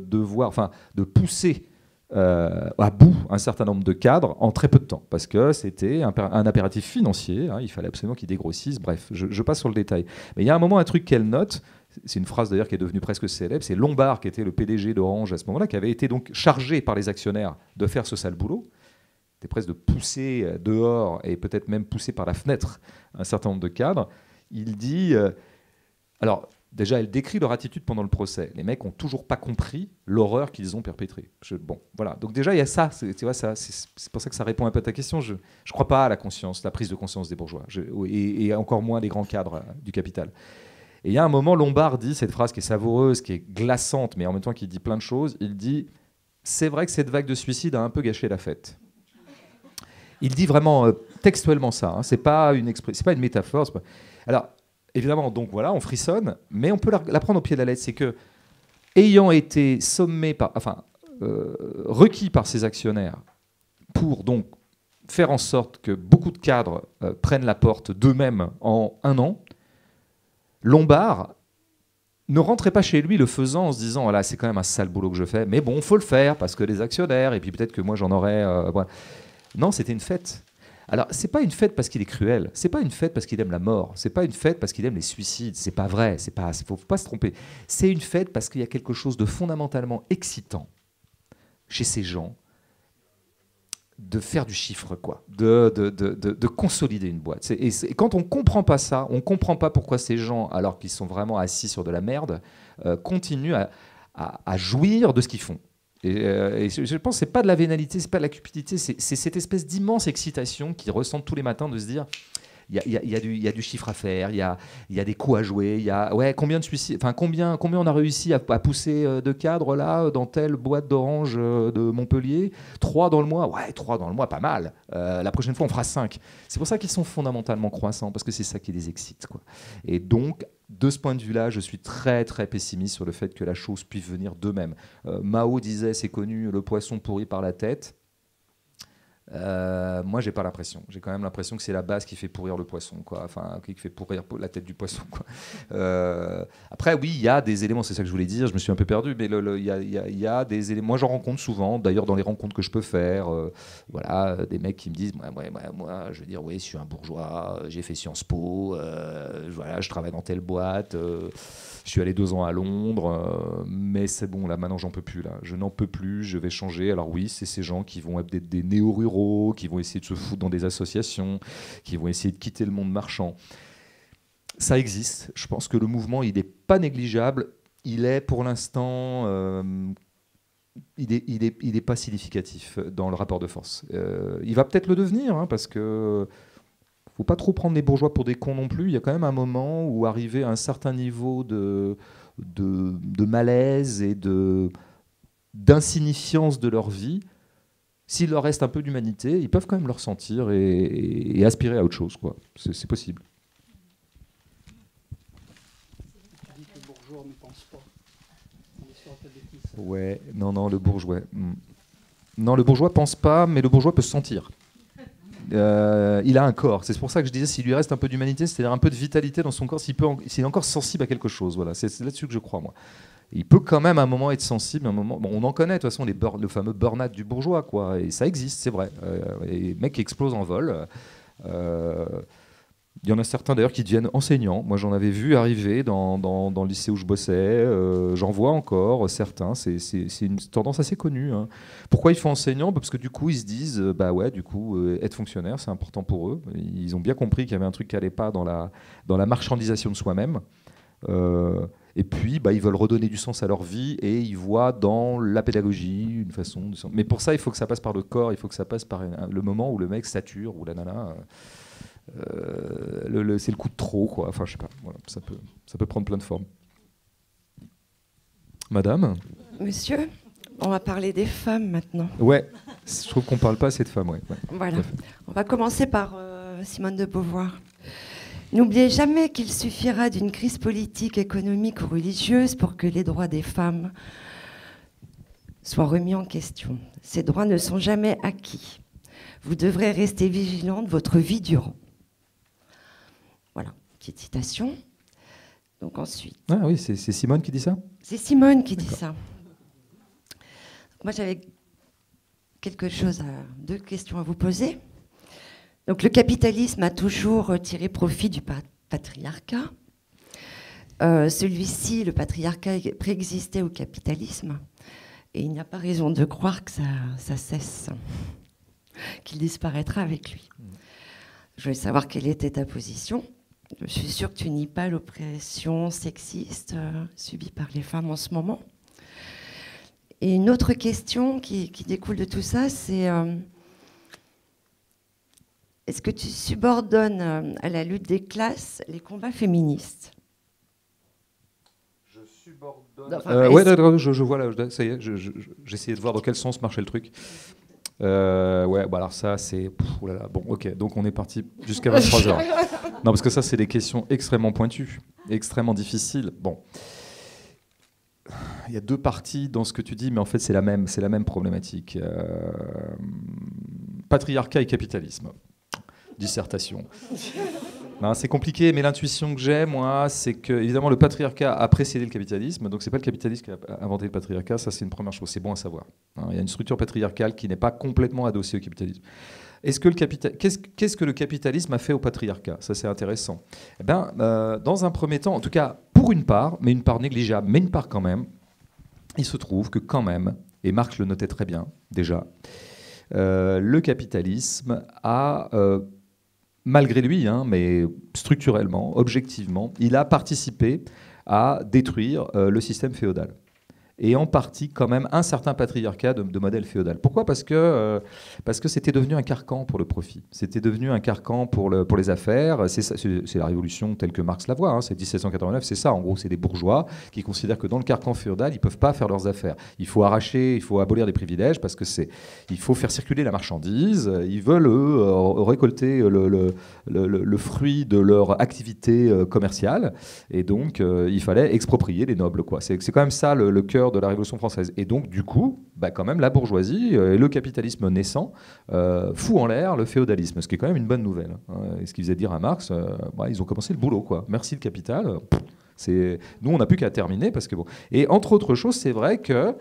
pousser à bout un certain nombre de cadres en très peu de temps, parce que c'était un impératif financier, hein, il fallait absolument qu'ils dégrossissent, bref, je passe sur le détail. Mais il y a un moment, un truc qu'elle note, c'est une phrase d'ailleurs qui est devenue presque célèbre, c'est Lombard, qui était le PDG d'Orange à ce moment-là, qui avait été donc chargé par les actionnaires de faire ce sale boulot, c'était presque de pousser dehors, et peut-être même pousser par la fenêtre un certain nombre de cadres. Il dit... alors, déjà, elle décrit leur attitude pendant le procès. Les mecs n'ont toujours pas compris l'horreur qu'ils ont perpétrée. Bon, voilà. Donc déjà, il y a ça. C'est pour ça que ça répond un peu à ta question. Je ne crois pas à la conscience, la prise de conscience des bourgeois, et encore moins des grands cadres du capital. Et il y a un moment, Lombard dit cette phrase qui est savoureuse, qui est glaçante, mais en même temps qui dit plein de choses. Il dit « C'est vrai que cette vague de suicide a un peu gâché la fête ». Il dit vraiment textuellement ça. Hein. C'est pas une métaphore. Alors, évidemment, donc voilà, on frissonne, mais on peut la prendre au pied de la lettre. C'est que, ayant été requis par ses actionnaires pour donc faire en sorte que beaucoup de cadres prennent la porte d'eux-mêmes en 1 an, Lombard ne rentrait pas chez lui le faisant en se disant voilà, c'est quand même un sale boulot que je fais, mais bon, il faut le faire parce que les actionnaires, et puis peut-être que moi j'en aurais. Voilà. Non, c'était une fête. Alors, c'est pas une fête parce qu'il est cruel, c'est pas une fête parce qu'il aime la mort, c'est pas une fête parce qu'il aime les suicides, c'est pas vrai, faut pas se tromper. C'est une fête parce qu'il y a quelque chose de fondamentalement excitant chez ces gens de faire du chiffre, quoi, de consolider une boîte. Et quand on comprend pas ça, on comprend pas pourquoi ces gens, alors qu'ils sont vraiment assis sur de la merde, continuent à jouir de ce qu'ils font. Et je pense que c'est pas de la vénalité, c'est pas de la cupidité, c'est cette espèce d'immense excitation qu'ils ressentent tous les matins de se dire il y a du chiffre à faire, il y a des coups à jouer, combien de suicides, enfin combien on a réussi à pousser de cadres là dans telle boîte d'Orange de Montpellier, 3 dans le mois, 3 dans le mois, pas mal. La prochaine fois on fera 5. C'est pour ça qu'ils sont fondamentalement croissants, parce que c'est ça qui les excite, quoi. Et donc de ce point de vue-là, je suis très très pessimiste sur le fait que la chose puisse venir d'eux-mêmes. Mao disait, c'est connu, le poisson pourri par la tête. Moi, j'ai pas l'impression. J'ai quand même l'impression que c'est la base qui fait pourrir le poisson, quoi. Enfin, qui fait pourrir la tête du poisson, quoi. Après, oui, il y a des éléments. C'est ça que je voulais dire. Je me suis un peu perdu, mais il y a des éléments. Moi, j'en rencontre souvent. D'ailleurs, dans les rencontres que je peux faire, voilà, des mecs qui me disent, moi, je veux dire, oui, je suis un bourgeois. J'ai fait Sciences Po. Voilà, je travaille dans telle boîte. Je suis allé 2 ans à Londres, mais c'est bon, là, maintenant, j'en peux plus. Là. Je n'en peux plus, je vais changer. Alors oui, c'est ces gens qui vont être des néo-ruraux, qui vont essayer de se foutre dans des associations, qui vont essayer de quitter le monde marchand. Ça existe. Je pense que le mouvement, il n'est pas négligeable. Il est, pour l'instant, il est pas significatif dans le rapport de force. Il va peut-être le devenir, hein, parce que faut pas trop prendre les bourgeois pour des cons non plus. Il y a quand même un moment où arriver à un certain niveau de malaise et d'insignifiance de leur vie, s'il leur reste un peu d'humanité, ils peuvent quand même le ressentir et aspirer à autre chose, quoi. C'est possible. Tu dis que le bourgeois ne pense pas. Ouais, non, le bourgeois. Non, le bourgeois pense pas, mais le bourgeois peut se sentir. Il a un corps. C'est pour ça que je disais, s'il lui reste un peu d'humanité, c'est-à-dire un peu de vitalité dans son corps, s'il est encore sensible à quelque chose. Voilà, c'est là-dessus que je crois, moi. Il peut quand même à un moment être sensible, un moment. Bon, on en connaît de toute façon le fameux burn-out du bourgeois, quoi. Et ça existe, c'est vrai. Et mecs qui explosent en vol. Il y en a certains d'ailleurs qui deviennent enseignants. Moi, j'en avais vu arriver dans le lycée où je bossais. J'en vois encore certains. C'est une tendance assez connue. Hein. Pourquoi ils font enseignant? Parce que du coup, ils se disent, bah ouais, du coup, être fonctionnaire, c'est important pour eux. Ils ont bien compris qu'il y avait un truc qui n'allait pas dans la marchandisation de soi-même. Et puis, bah, ils veulent redonner du sens à leur vie et ils voient dans la pédagogie une façon de... Mais pour ça, il faut que ça passe par le corps, il faut que ça passe par le moment où le mec sature, ou la nana... c'est le coup de trop, quoi. Enfin, je sais pas. Voilà, ça peut prendre plein de formes. Madame? Monsieur, on va parler des femmes maintenant. Ouais, je trouve qu'on parle pas assez de femmes. Ouais. Voilà. On va commencer par Simone de Beauvoir. N'oubliez jamais qu'il suffira d'une crise politique, économique ou religieuse pour que les droits des femmes soient remis en question. Ces droits ne sont jamais acquis. Vous devrez rester vigilante votre vie durant. Voilà, petite citation. Donc ensuite. Ah oui, c'est Simone qui dit ça? C'est Simone qui dit ça. Moi, j'avais deux questions à vous poser. Donc, le capitalisme a toujours tiré profit du patriarcat. Celui-ci, le patriarcat, préexistait au capitalisme. Et il n'y a pas raison de croire que ça cesse, qu'il disparaîtra avec lui. Je voulais savoir quelle était ta position. Je suis sûre que tu nies pas l'oppression sexiste subie par les femmes en ce moment. Et une autre question qui découle de tout ça, c'est est-ce que tu subordonnes à la lutte des classes les combats féministes? Je subordonne... ouais, je vois là, ça y est, j'essayais de voir dans quel sens marchait le truc. Ouais, bah alors ça, c'est... Oulala, bon, ok, donc on est parti jusqu'à 23h. Non, parce que ça, c'est des questions extrêmement pointues, extrêmement difficiles. Bon. Il y a deux parties dans ce que tu dis, mais en fait, c'est la même problématique. Patriarcat et capitalisme. Dissertation. C'est compliqué, mais l'intuition que j'ai, moi, c'est que, évidemment, le patriarcat a précédé le capitalisme, donc c'est pas le capitalisme qui a inventé le patriarcat, ça c'est une première chose, c'est bon à savoir. Il y a une structure patriarcale qui n'est pas complètement adossée au capitalisme. Qu'est-ce que le capitalisme a fait au patriarcat? Ça c'est intéressant. Eh bien, dans un premier temps, en tout cas pour une part, mais une part négligeable, mais une part quand même, il se trouve que quand même, et Marx le notait très bien déjà, le capitalisme a... malgré lui, mais structurellement, objectivement, il a participé à détruire le système féodal. Et en partie, quand même, un certain patriarcat de modèle féodal. Pourquoi? Parce que c'était devenu un carcan pour le profit. C'était devenu un carcan pour les affaires. C'est la révolution telle que Marx la voit. C'est 1789, c'est ça. En gros, c'est des bourgeois qui considèrent que dans le carcan féodal, ils ne peuvent pas faire leurs affaires. Il faut abolir les privilèges parce que il faut faire circuler la marchandise. Ils veulent, récolter le fruit de leur activité commerciale. Et donc, il fallait exproprier les nobles, quoi. C'est quand même ça le cœur de la Révolution française. Et donc, du coup, quand même, la bourgeoisie et le capitalisme naissant fout en l'air le féodalisme, ce qui est quand même une bonne nouvelle. Et ce qui faisait dire à Marx, ils ont commencé le boulot, quoi. Merci le capital. Nous, on n'a plus qu'à terminer, parce que bon. Et entre autres choses, c'est vrai que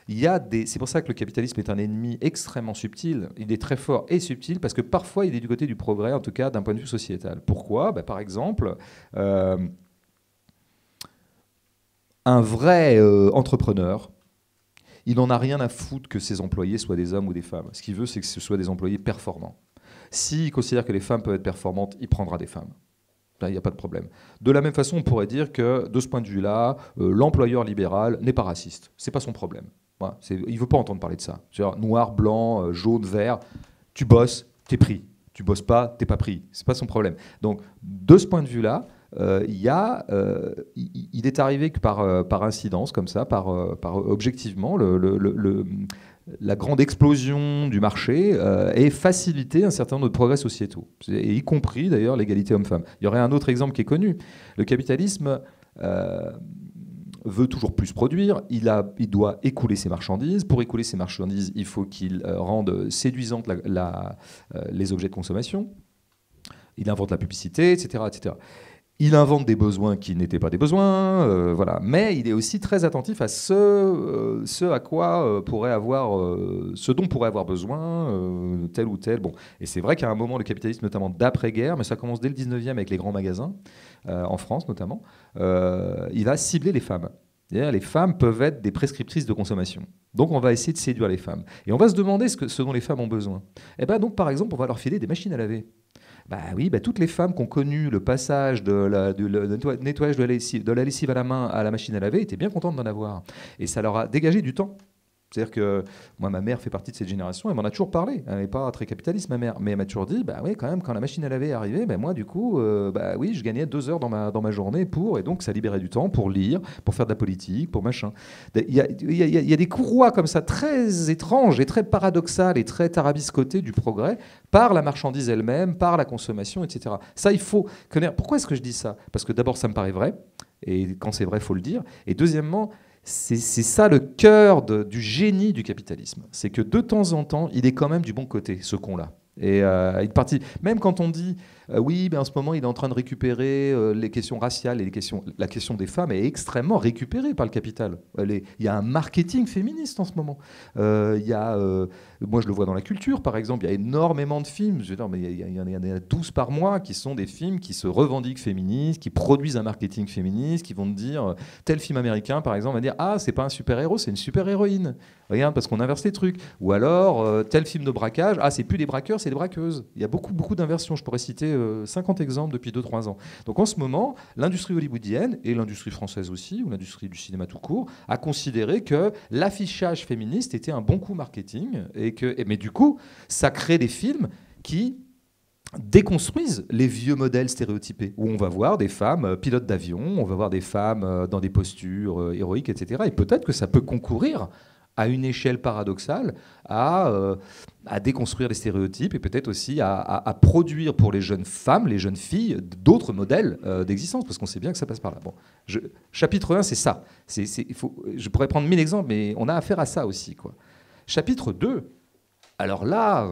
c'est pour ça que le capitalisme est un ennemi extrêmement subtil. Il est très fort et subtil parce que parfois, il est du côté du progrès, en tout cas d'un point de vue sociétal. Pourquoi? Par exemple... un vrai entrepreneur, il n'en a rien à foutre que ses employés soient des hommes ou des femmes. Ce qu'il veut, c'est que ce soient des employés performants. S'il considère que les femmes peuvent être performantes, il prendra des femmes. Là, il n'y a pas de problème. De la même façon, on pourrait dire que, de ce point de vue-là, l'employeur libéral n'est pas raciste. Ce n'est pas son problème. Voilà, il ne veut pas entendre parler de ça. C'est-à-dire, noir, blanc, jaune, vert, tu bosses, t'es pris. Tu bosses pas, t'es pas pris. C'est pas son problème. Donc, de ce point de vue-là, il est arrivé que par incidence, comme ça, objectivement, la grande explosion du marché ait facilité un certain nombre de progrès sociétaux, et y compris d'ailleurs l'égalité homme-femme. Il y aurait un autre exemple qui est connu. Le capitalisme veut toujours plus produire, il doit écouler ses marchandises. Pour écouler ses marchandises, il faut qu'il rende séduisantes les objets de consommation. Il invente la publicité, etc., etc. Il invente des besoins qui n'étaient pas des besoins, voilà. Mais il est aussi très attentif à ce à quoi ce dont pourrait avoir besoin tel ou tel. Bon. Et c'est vrai qu'à un moment, le capitalisme, notamment d'après-guerre, mais ça commence dès le 19e avec les grands magasins, en France notamment, il va cibler les femmes. C'est-à-dire, les femmes peuvent être des prescriptrices de consommation. Donc on va essayer de séduire les femmes. Et on va se demander ce dont les femmes ont besoin. Et ben donc, par exemple, on va leur filer des machines à laver. Bah oui, bah toutes les femmes qui ont connu le passage du nettoyage de la lessive à la main à la machine à laver étaient bien contentes d'en avoir. Et ça leur a dégagé du temps. C'est-à-dire que moi, ma mère fait partie de cette génération, elle m'en a toujours parlé. Elle n'est pas très capitaliste, ma mère, mais elle m'a toujours dit, bah oui, quand même, quand la machine à laver est arrivée, bah moi, du coup, bah oui, je gagnais 2 heures dans ma journée et donc ça libérait du temps pour lire, pour faire de la politique, pour machin. Il y a des courroies comme ça très étranges et très paradoxales et très tarabiscotées du progrès par la marchandise elle-même, par la consommation, etc. Ça, il faut connaître. Pourquoi est-ce que je dis ça? Parce que d'abord, ça me paraît vrai, et quand c'est vrai, il faut le dire. Et deuxièmement, c'est ça le cœur du génie du capitalisme. C'est que de temps en temps, il est quand même du bon côté, ce con-là. Et même quand on dit oui, ben en ce moment il est en train de récupérer les questions raciales et la question des femmes est extrêmement récupérée par le capital. Il y a un marketing féministe en ce moment. Moi je le vois dans la culture par exemple, il y a énormément de films, je veux dire, mais il y en a 12 par mois qui sont des films qui se revendiquent féministes, qui produisent un marketing féministe, qui vont te dire tel film américain par exemple va dire ah c'est pas un super-héros, c'est une super-héroïne. Regarde parce qu'on inverse les trucs. Ou alors tel film de braquage, ah c'est plus des braqueurs, c'est des braqueuses. Il y a beaucoup d'inversions. Je pourrais citer 50 exemples depuis 2-3 ans. Donc en ce moment, l'industrie hollywoodienne, et l'industrie française aussi, ou l'industrie du cinéma tout court, a considéré que l'affichage féministe était un bon coup marketing, mais du coup, ça crée des films qui déconstruisent les vieux modèles stéréotypés, où on va voir des femmes pilotes d'avion, on va voir des femmes dans des postures héroïques, etc. Et peut-être que ça peut concourir à une échelle paradoxale, à déconstruire les stéréotypes et peut-être aussi à produire pour les jeunes femmes, les jeunes filles, d'autres modèles d'existence, parce qu'on sait bien que ça passe par là. Bon, chapitre 1, c'est ça. Je pourrais prendre 1000 exemples, mais on a affaire à ça aussi, quoi. Chapitre 2, alors là,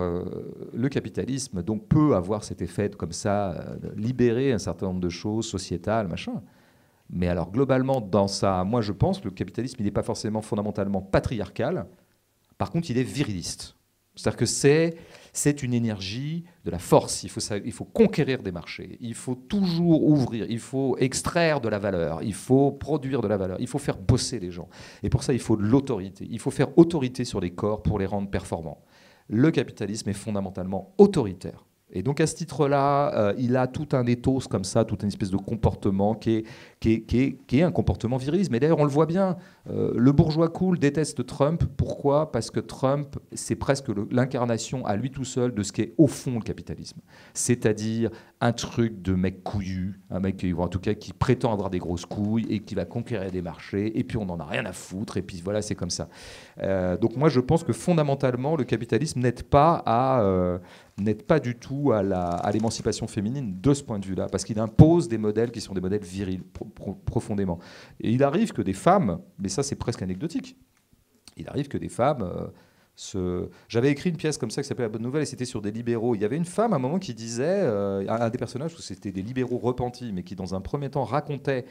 le capitalisme donc, peut avoir cet effet comme ça, libérer un certain nombre de choses sociétales, machin. Mais alors globalement, moi je pense que le capitalisme, il n'est pas forcément fondamentalement patriarcal. Par contre, il est viriliste. C'est-à-dire que c'est une énergie de la force. Il faut conquérir des marchés. Il faut toujours ouvrir. Il faut extraire de la valeur. Il faut produire de la valeur. Il faut faire bosser les gens. Et pour ça, il faut de l'autorité. Il faut faire autorité sur les corps pour les rendre performants. Le capitalisme est fondamentalement autoritaire. Et donc à ce titre-là, il a tout un ethos comme ça, toute une espèce de comportement qui est un comportement viriliste. Mais d'ailleurs, on le voit bien, le bourgeois cool déteste Trump. Pourquoi? Parce que Trump, c'est presque l'incarnation à lui tout seul de ce qu'est au fond le capitalisme. C'est-à-dire un truc de mec couillu, un mec en tout cas qui prétend avoir des grosses couilles et qui va conquérir des marchés, et puis on n'en a rien à foutre, et puis voilà, c'est comme ça. Donc moi, je pense que fondamentalement, le capitalisme n'aide pas du tout à l'émancipation féminine de ce point de vue-là, parce qu'il impose des modèles qui sont des modèles virils profondément. Et il arrive que des femmes, mais ça c'est presque anecdotique, il arrive que des femmes... J'avais écrit une pièce comme ça qui s'appelait La Bonne Nouvelle, et c'était sur des libéraux. Il y avait une femme à un moment qui disait, un des personnages, c'était des libéraux repentis, mais qui dans un premier temps racontait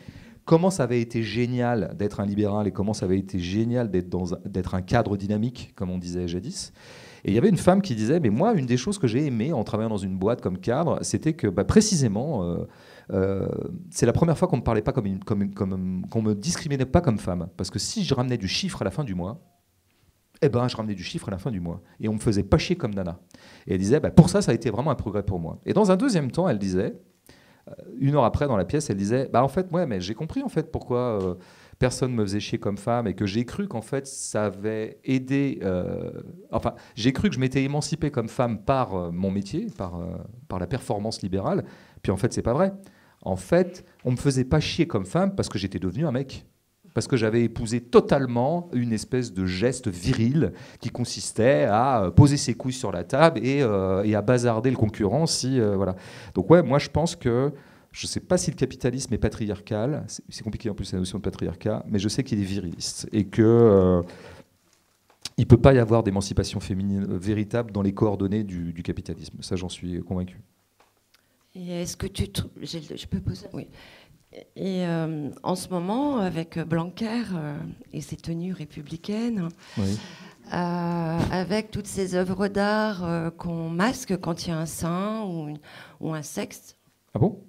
comment ça avait été génial d'être un libéral et comment ça avait été génial d'être un cadre dynamique, comme on disait jadis. Et il y avait une femme qui disait, mais moi, une des choses que j'ai aimées en travaillant dans une boîte comme cadre, c'était que précisément, c'est la première fois qu'on me parlait pas qu'on me discriminait pas comme femme. Parce que si je ramenais du chiffre à la fin du mois, je ramenais du chiffre à la fin du mois. Et on me faisait pas chier comme nana. Et elle disait, pour ça a été vraiment un progrès pour moi. Et dans un deuxième temps, elle disait, 1 heure après dans la pièce, elle disait, en fait, ouais, mais j'ai compris en fait pourquoi personne me faisait chier comme femme, et que j'ai cru qu'en fait ça avait aidé. J'ai cru que je m'étais émancipé comme femme par mon métier, par la performance libérale. Puis en fait, c'est pas vrai. En fait, on me faisait pas chier comme femme parce que j'étais devenu un mec. Parce que j'avais épousé totalement une espèce de geste viril qui consistait à poser ses couilles sur la table et à bazarder le concurrent. Voilà. Donc ouais, moi je pense que, je ne sais pas si le capitalisme est patriarcal, c'est compliqué en plus la notion de patriarcat, mais je sais qu'il est viriliste et que il ne peut pas y avoir d'émancipation féminine véritable dans les coordonnées du capitalisme. Ça, j'en suis convaincu. Et est-ce que je peux poser? Oui. Et en ce moment, avec Blanquer et ses tenues républicaines, Oui. avec toutes ces œuvres d'art qu'on masque quand il y a un sein ou un sexe. Ah bon?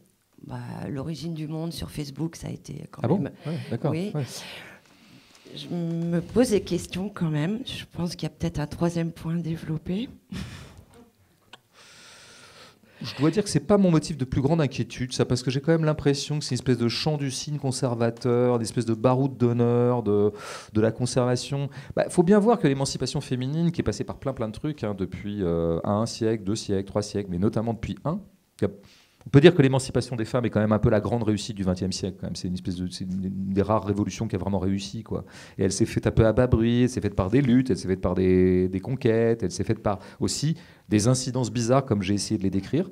L'origine du monde sur Facebook, ça a été quand Ah même... bon? Ouais, d'accord. Oui. Ouais. Je me pose des questions quand même. Je pense qu'il y a peut-être un troisième point développé. Je dois dire que c'est pas mon motif de plus grande inquiétude, ça, parce que j'ai quand même l'impression que c'est une espèce de chant du cygne conservateur, une espèce de baroud d'honneur, de la conservation. Faut bien voir que l'émancipation féminine, qui est passée par plein de trucs depuis un siècle, 2 siècles, 3 siècles, mais notamment depuis on peut dire que l'émancipation des femmes est quand même un peu la grande réussite du XXe siècle. Quand même. C'est une des rares révolutions qui a vraiment réussi, quoi. Et elle s'est faite un peu à bas bruit, elle s'est faite par des luttes, elle s'est faite par des conquêtes, elle s'est faite par aussi des incidences bizarres, comme j'ai essayé de les décrire.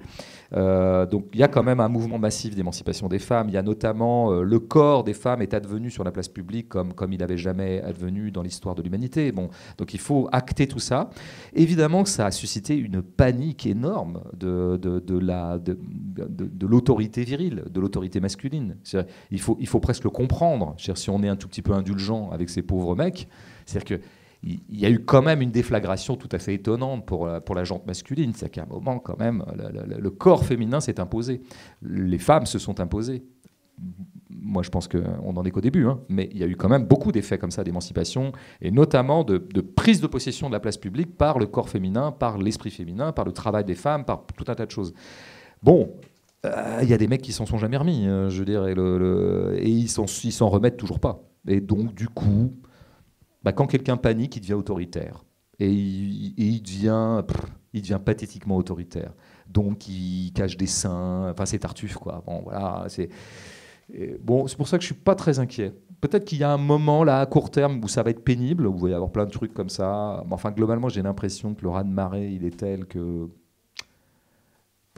Donc il y a quand même un mouvement massif d'émancipation des femmes. Il y a notamment le corps des femmes est advenu sur la place publique comme il n'avait jamais advenu dans l'histoire de l'humanité. Bon, donc il faut acter tout ça. Évidemment que ça a suscité une panique énorme de l'autorité virile, de l'autorité masculine. Il faut presque le comprendre. Si on est un tout petit peu indulgent avec ces pauvres mecs, c'est-à-dire que il y a eu quand même une déflagration tout à fait étonnante pour la jante masculine. C'est qu'à un moment, quand même, le corps féminin s'est imposé. Les femmes se sont imposées. Moi, je pense qu'on n'en est qu'au début, hein, mais il y a eu quand même beaucoup d'effets comme ça d'émancipation, et notamment de prise de possession de la place publique par le corps féminin, par l'esprit féminin, par le travail des femmes, par tout un tas de choses. Bon, il y a des mecs qui s'en sont jamais remis, je veux dire, et ils s'en remettent toujours pas. Et donc, du coup... quand quelqu'un panique, il devient autoritaire. Et il devient pathétiquement autoritaire. Donc, il cache des seins. Enfin, c'est Tartuffe, quoi. Bon, voilà. C'est pour ça que je ne suis pas très inquiet. Peut-être qu'il y a un moment, là, à court terme, où ça va être pénible, où il va y avoir plein de trucs comme ça. Mais enfin, globalement, j'ai l'impression que le raz-de-marée, il est tel que...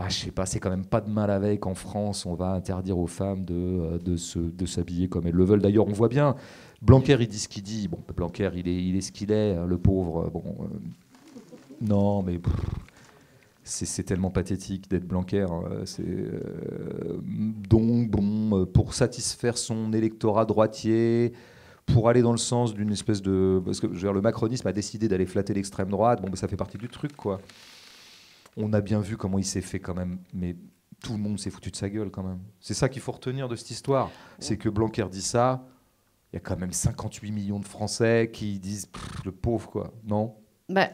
je sais pas, c'est quand même pas demain la veille qu'en France, on va interdire aux femmes de s'habiller comme elles le veulent. D'ailleurs, on voit bien... Blanquer, il dit ce qu'il dit. Bon, Blanquer, il est ce qu'il est, le pauvre. Non, mais c'est tellement pathétique d'être Blanquer. Donc, pour satisfaire son électorat droitier, pour aller dans le sens d'une espèce de... Parce que le macronisme a décidé d'aller flatter l'extrême droite. Ça fait partie du truc, quoi. On a bien vu comment il s'est fait quand même, mais tout le monde s'est foutu de sa gueule quand même. C'est ça qu'il faut retenir de cette histoire. C'est que Blanquer dit ça... Il y a quand même 58 millions de Français qui disent le pauvre, quoi. Non?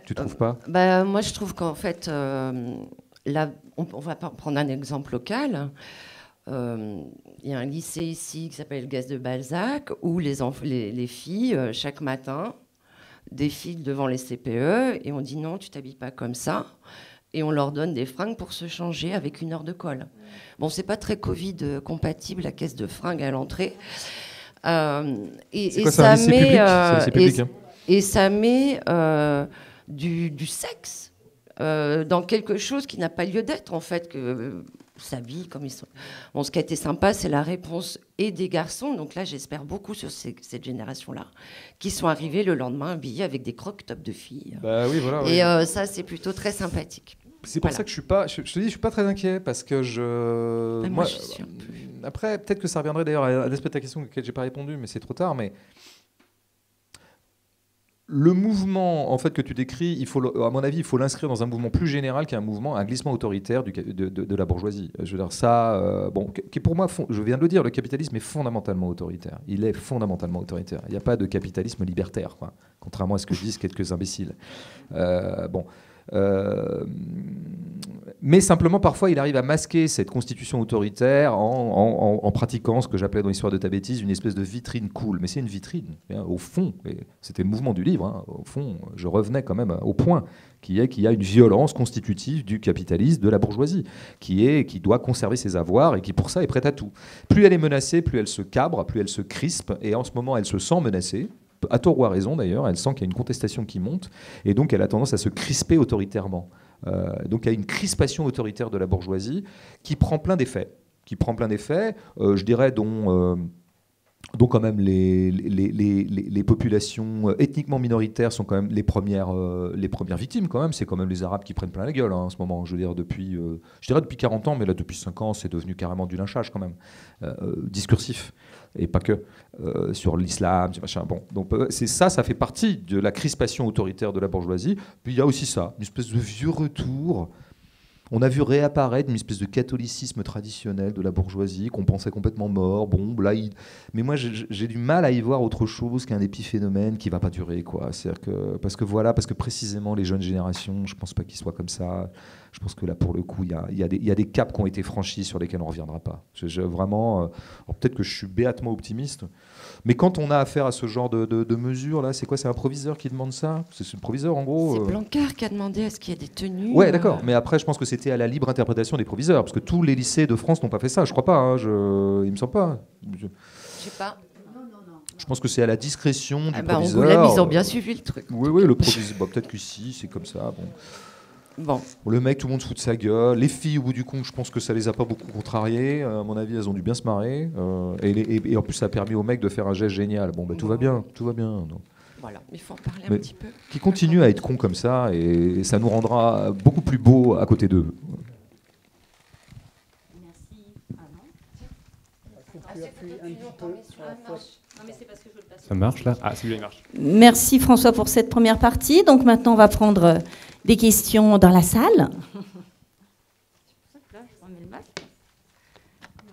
Tu trouves pas? Moi, je trouve qu'en fait, là, on va prendre un exemple local. Il y a un lycée ici qui s'appelle Gaz de Balzac, où les filles, chaque matin, défilent devant les CPE et on dit non, tu t'habilles pas comme ça. Et on leur donne des fringues pour se changer avec 1 heure de colle. Bon, c'est pas très Covid compatible, la caisse de fringues à l'entrée. C'est quoi, ça met du sexe dans quelque chose qui n'a pas lieu d'être, en fait, que s'habillent comme ils sont. Bon, ce qui a été sympa, c'est la réponse et des garçons. Donc là, j'espère beaucoup sur cette génération-là, qui sont arrivés le lendemain habillés avec des croque-tops de filles. Oui, voilà. Et ça, c'est plutôt très sympathique. C'est pour ça que je suis pas très inquiet, parce que moi, je suis un peu... Après, peut-être que ça reviendrait d'ailleurs à l'aspect de ta question auquel j'ai pas répondu, mais c'est trop tard. Mais le mouvement, en fait, que tu décris, à mon avis, il faut l'inscrire dans un mouvement plus général qu'un mouvement, un glissement autoritaire de la bourgeoisie. Je veux dire, ça, qui pour moi, je viens de le dire, le capitalisme est fondamentalement autoritaire. Il est fondamentalement autoritaire. Il n'y a pas de capitalisme libertaire, quoi, contrairement à ce que disent quelques imbéciles. Mais simplement, parfois, il arrive à masquer cette constitution autoritaire en pratiquant ce que j'appelais dans l'histoire de ta bêtise une espèce de vitrine cool. Mais c'est une vitrine. Au fond, c'était le mouvement du livre, hein, au fond, je revenais quand même au point qu'il y a une violence constitutive du capitalisme, de la bourgeoisie, qui doit conserver ses avoirs et qui, pour ça, est prête à tout. Plus elle est menacée, plus elle se cabre, plus elle se crispe. Et en ce moment, elle se sent menacée. À tort ou à raison d'ailleurs, elle sent qu'il y a une contestation qui monte, et donc elle a tendance à se crisper autoritairement. Donc il y a une crispation autoritaire de la bourgeoisie qui prend plein d'effets. Je dirais, dont Donc quand même, les populations ethniquement minoritaires sont quand même les premières victimes quand même. C'est quand même les Arabes qui prennent plein la gueule en ce moment. Je veux dire, depuis 40 ans, mais là depuis 5 ans, c'est devenu carrément du lynchage quand même, discursif. Et pas que, sur l'islam, machin. Bon, donc ça fait partie de la crispation autoritaire de la bourgeoisie. Puis il y a aussi ça, une espèce de vieux retour. On a vu réapparaître une espèce de catholicisme traditionnel de la bourgeoisie qu'on pensait complètement mort. Bon, là, mais moi, j'ai du mal à y voir autre chose qu'un épiphénomène qui va pas durer, quoi. C'est-à-dire que parce que précisément les jeunes générations, je pense pas qu'ils soient comme ça. Je pense que là, pour le coup, il y a des caps qui ont été franchis sur lesquels on ne reviendra pas. Vraiment, peut-être que je suis béatement optimiste, mais quand on a affaire à ce genre de mesures, là, c'est quoi? C'est un proviseur qui demande ça? C'est le proviseur, en gros. C'est Blanquer qui a demandé à ce qu'il y ait des tenues. Ouais, d'accord. Mais après, je pense que c'était à la libre interprétation des proviseurs, parce que tous les lycées de France n'ont pas fait ça. Je crois pas. Hein, il me semble pas. Je sais pas. Je pense que c'est à la discrétion du proviseur. Angoulême, ils ont bien suivi le truc. Oui, le proviseur. Bon, peut-être que si, c'est comme ça. Bon, le mec, tout le monde se fout de sa gueule. Les filles, au bout du compte, je pense que ça les a pas beaucoup contrariées. À mon avis, elles ont dû bien se marrer. Et en plus, ça a permis au mec de faire un geste génial. Bon, tout va bien, tout va bien. Donc. Voilà, il faut en parler un petit peu. Qui continue à être con comme ça, et ça nous rendra beaucoup plus beaux à côté d'eux. Merci. Ça marche là? Ah, celui-là, il marche. Merci François pour cette première partie. Donc maintenant, on va prendre des questions dans la salle.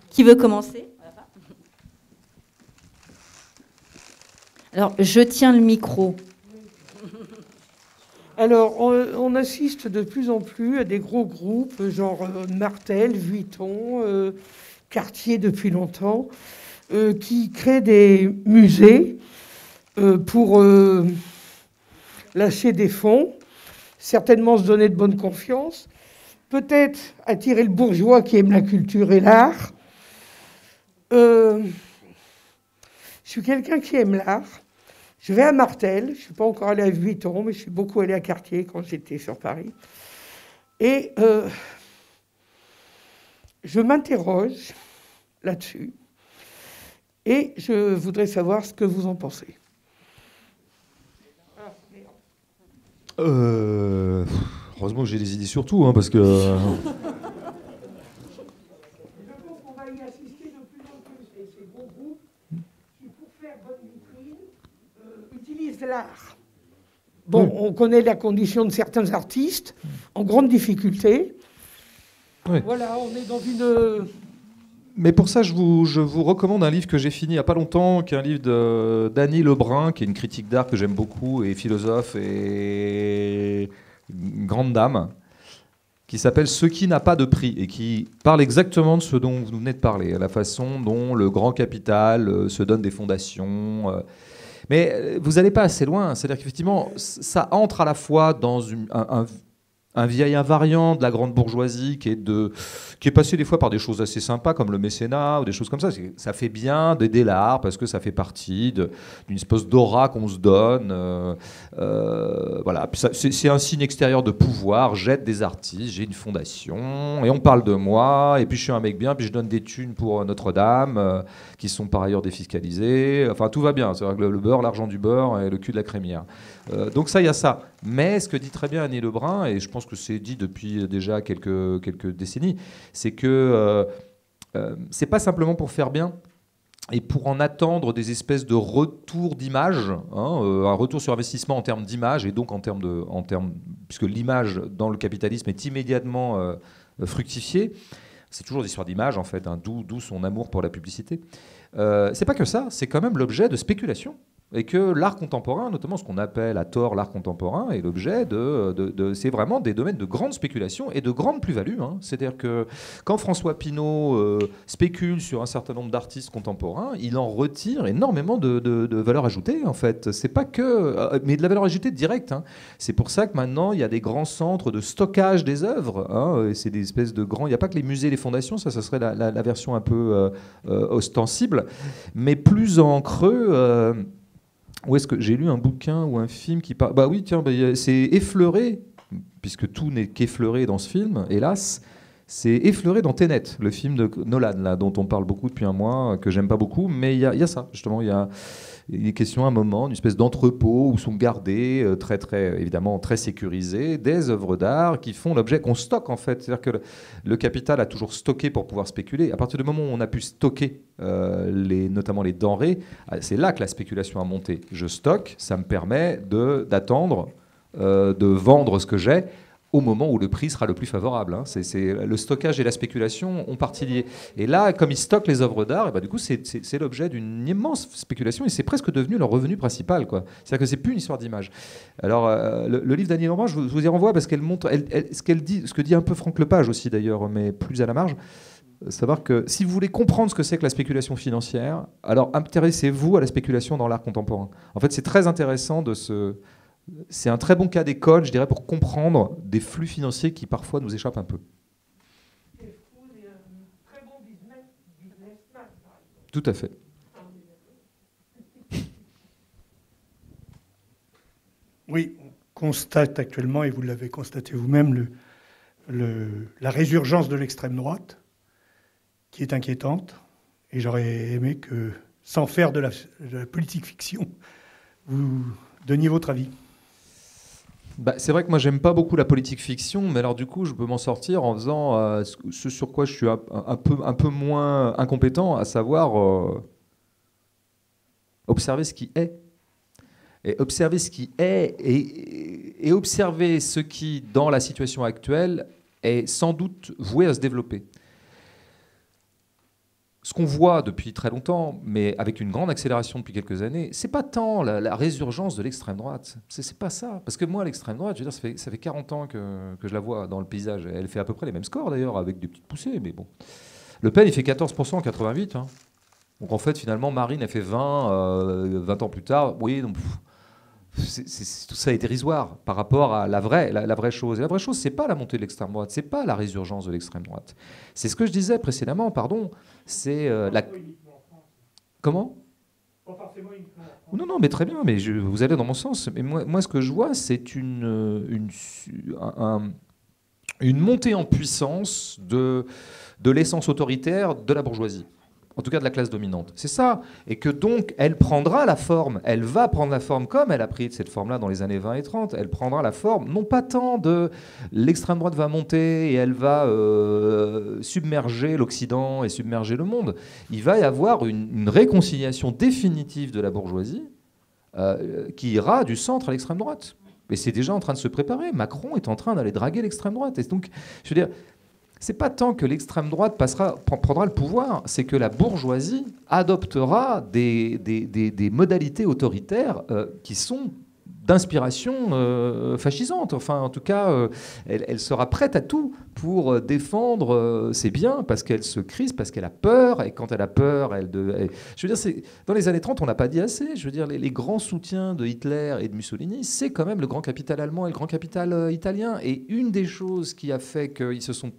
Qui veut commencer? Alors, je tiens le micro. Alors, on assiste de plus en plus à des gros groupes, genre Martel, Vuitton, Cartier depuis longtemps, qui créent des musées pour lâcher des fonds, certainement se donner de bonne confiance, peut-être attirer le bourgeois qui aime la culture et l'art. Je suis quelqu'un qui aime l'art. Je vais à Martel, je ne suis pas encore allé à Vuitton, mais je suis beaucoup allé à Cartier quand j'étais sur Paris. Et je m'interroge là-dessus. Et je voudrais savoir ce que vous en pensez. Heureusement que j'ai des idées sur tout, hein, parce que... On va y assister de plus en plus. Et ces gros groupes qui, pour faire bonne vitrine, utilisent l'art. Bon, on connaît la condition de certains artistes, en grande difficulté. Oui. Voilà, on est dans une... Mais pour ça, je vous recommande un livre que j'ai fini il n'y a pas longtemps, qui est un livre d'Annie Lebrun, qui est une critique d'art que j'aime beaucoup, et philosophe, et une grande dame, qui s'appelle « Ce qui n'a pas de prix », et qui parle exactement de ce dont vous venez de parler, la façon dont le grand capital se donne des fondations. Mais vous n'allez pas assez loin, c'est-à-dire qu'effectivement, ça entre à la fois dans un vieil invariant de la grande bourgeoisie qui est passé des fois par des choses assez sympas comme le mécénat ou des choses comme ça. Ça fait bien d'aider l'art parce que ça fait partie d'une espèce d'aura qu'on se donne. Voilà. C'est un signe extérieur de pouvoir. J'aide des artistes, j'ai une fondation et on parle de moi. Et puis je suis un mec bien, puis je donne des thunes pour Notre-Dame qui sont par ailleurs défiscalisées. Enfin, tout va bien. C'est-à-dire que le beurre, l'argent du beurre et le cul de la crémière. Donc ça, il y a ça. Mais ce que dit très bien Annie Lebrun, et je pense que c'est dit depuis déjà quelques décennies, c'est que c'est pas simplement pour faire bien et pour en attendre des espèces de retours d'image, un retour sur investissement en termes d'image et donc en termes puisque l'image dans le capitalisme est immédiatement fructifiée. C'est toujours des histoires d'image en fait, d'où son amour pour la publicité. C'est pas que ça, c'est quand même l'objet de spéculation. Et que l'art contemporain, notamment ce qu'on appelle à tort l'art contemporain, est l'objet c'est vraiment des domaines de grande spéculation et de grande plus-value. Hein. C'est-à-dire que quand François Pinault spécule sur un certain nombre d'artistes contemporains, il en retire énormément de valeur ajoutée, en fait. C'est pas que... mais de la valeur ajoutée directe. Hein. C'est pour ça que maintenant, il y a des grands centres de stockage des œuvres. Hein, et c'est des espèces de grands... Il n'y a pas que les musées et les fondations, ça serait la version un peu ostensible. Mais plus en creux... Où est-ce que j'ai lu un bouquin ou un film qui parle... Bah oui, tiens, c'est effleuré, puisque tout n'est qu'effleuré dans ce film, hélas, C'est effleuré dans Tenet, le film de Nolan, là, dont on parle beaucoup depuis un mois, que j'aime pas beaucoup, mais il y a ça, justement, il est question à un moment d'une espèce d'entrepôt où sont gardés, évidemment très sécurisés, des œuvres d'art qui font l'objet qu'on stocke en fait. C'est-à-dire que le capital a toujours stocké pour pouvoir spéculer. À partir du moment où on a pu stocker notamment les denrées, c'est là que la spéculation a monté. Je stocke, ça me permet d'attendre, de vendre ce que j'ai au moment où le prix sera le plus favorable. Hein. Le stockage et la spéculation ont partie liés. Et là, comme ils stockent les œuvres d'art, du coup, c'est l'objet d'une immense spéculation et c'est presque devenu leur revenu principal. C'est-à-dire que c'est plus une histoire d'image. Alors, le livre d'Annie Lambert, je vous y renvoie parce qu'elle montre ce que dit un peu Franck Lepage aussi d'ailleurs, mais plus à la marge. Savoir que si vous voulez comprendre ce que c'est que la spéculation financière, alors intéressez-vous à la spéculation dans l'art contemporain. En fait, c'est très intéressant c'est un très bon cas d'école, je dirais, pour comprendre des flux financiers qui parfois nous échappent un peu. Tout à fait. Oui, on constate actuellement, et vous l'avez constaté vous-même, la résurgence de l'extrême droite, qui est inquiétante. Et j'aurais aimé que, sans faire de la politique fiction, vous donniez votre avis. C'est vrai que moi j'aime pas beaucoup la politique fiction, mais alors du coup je peux m'en sortir en faisant ce sur quoi je suis un peu moins incompétent, à savoir observer ce qui est. Et observer ce qui est et observer ce qui, dans la situation actuelle, est sans doute voué à se développer. Ce qu'on voit depuis très longtemps, mais avec une grande accélération depuis quelques années, c'est pas tant la résurgence de l'extrême droite. C'est pas ça. Parce que moi, l'extrême droite, je veux dire, ça fait 40 ans que je la vois dans le paysage. Elle fait à peu près les mêmes scores, d'ailleurs, avec des petites poussées, mais bon. Le Pen, il fait 14% en 88. Hein. Donc en fait, finalement, Marine, elle fait 20 ans plus tard. Oui, donc... tout ça est dérisoire par rapport à la vraie chose. Et la vraie chose, c'est pas la montée de l'extrême droite, c'est pas la résurgence de l'extrême droite. C'est ce que je disais précédemment, pardon. C'est Comment ? Pas forcément uniquement en France. Non, mais très bien. Mais vous allez dans mon sens. Mais moi, ce que je vois, c'est une montée en puissance de l'essence autoritaire de la bourgeoisie. En tout cas de la classe dominante. C'est ça. Et que donc, elle prendra la forme, elle va prendre la forme comme elle a pris cette forme-là dans les années 20 et 30. Elle prendra la forme, non pas tant de l'extrême droite va monter et elle va submerger l'Occident et submerger le monde. Il va y avoir une réconciliation définitive de la bourgeoisie qui ira du centre à l'extrême droite. Et c'est déjà en train de se préparer. Macron est en train d'aller draguer l'extrême droite. Et donc, je veux dire... C'est pas tant que l'extrême droite prendra le pouvoir, c'est que la bourgeoisie adoptera des modalités autoritaires qui sont d'inspiration fascisante. Enfin, en tout cas, elle sera prête à tout pour défendre ses biens parce qu'elle se crispe, parce qu'elle a peur. Et quand elle a peur, je veux dire, dans les années 30, on n'a pas dit assez. Je veux dire, les grands soutiens de Hitler et de Mussolini, c'est quand même le grand capital allemand et le grand capital italien. Et une des choses qui a fait qu'ils se sont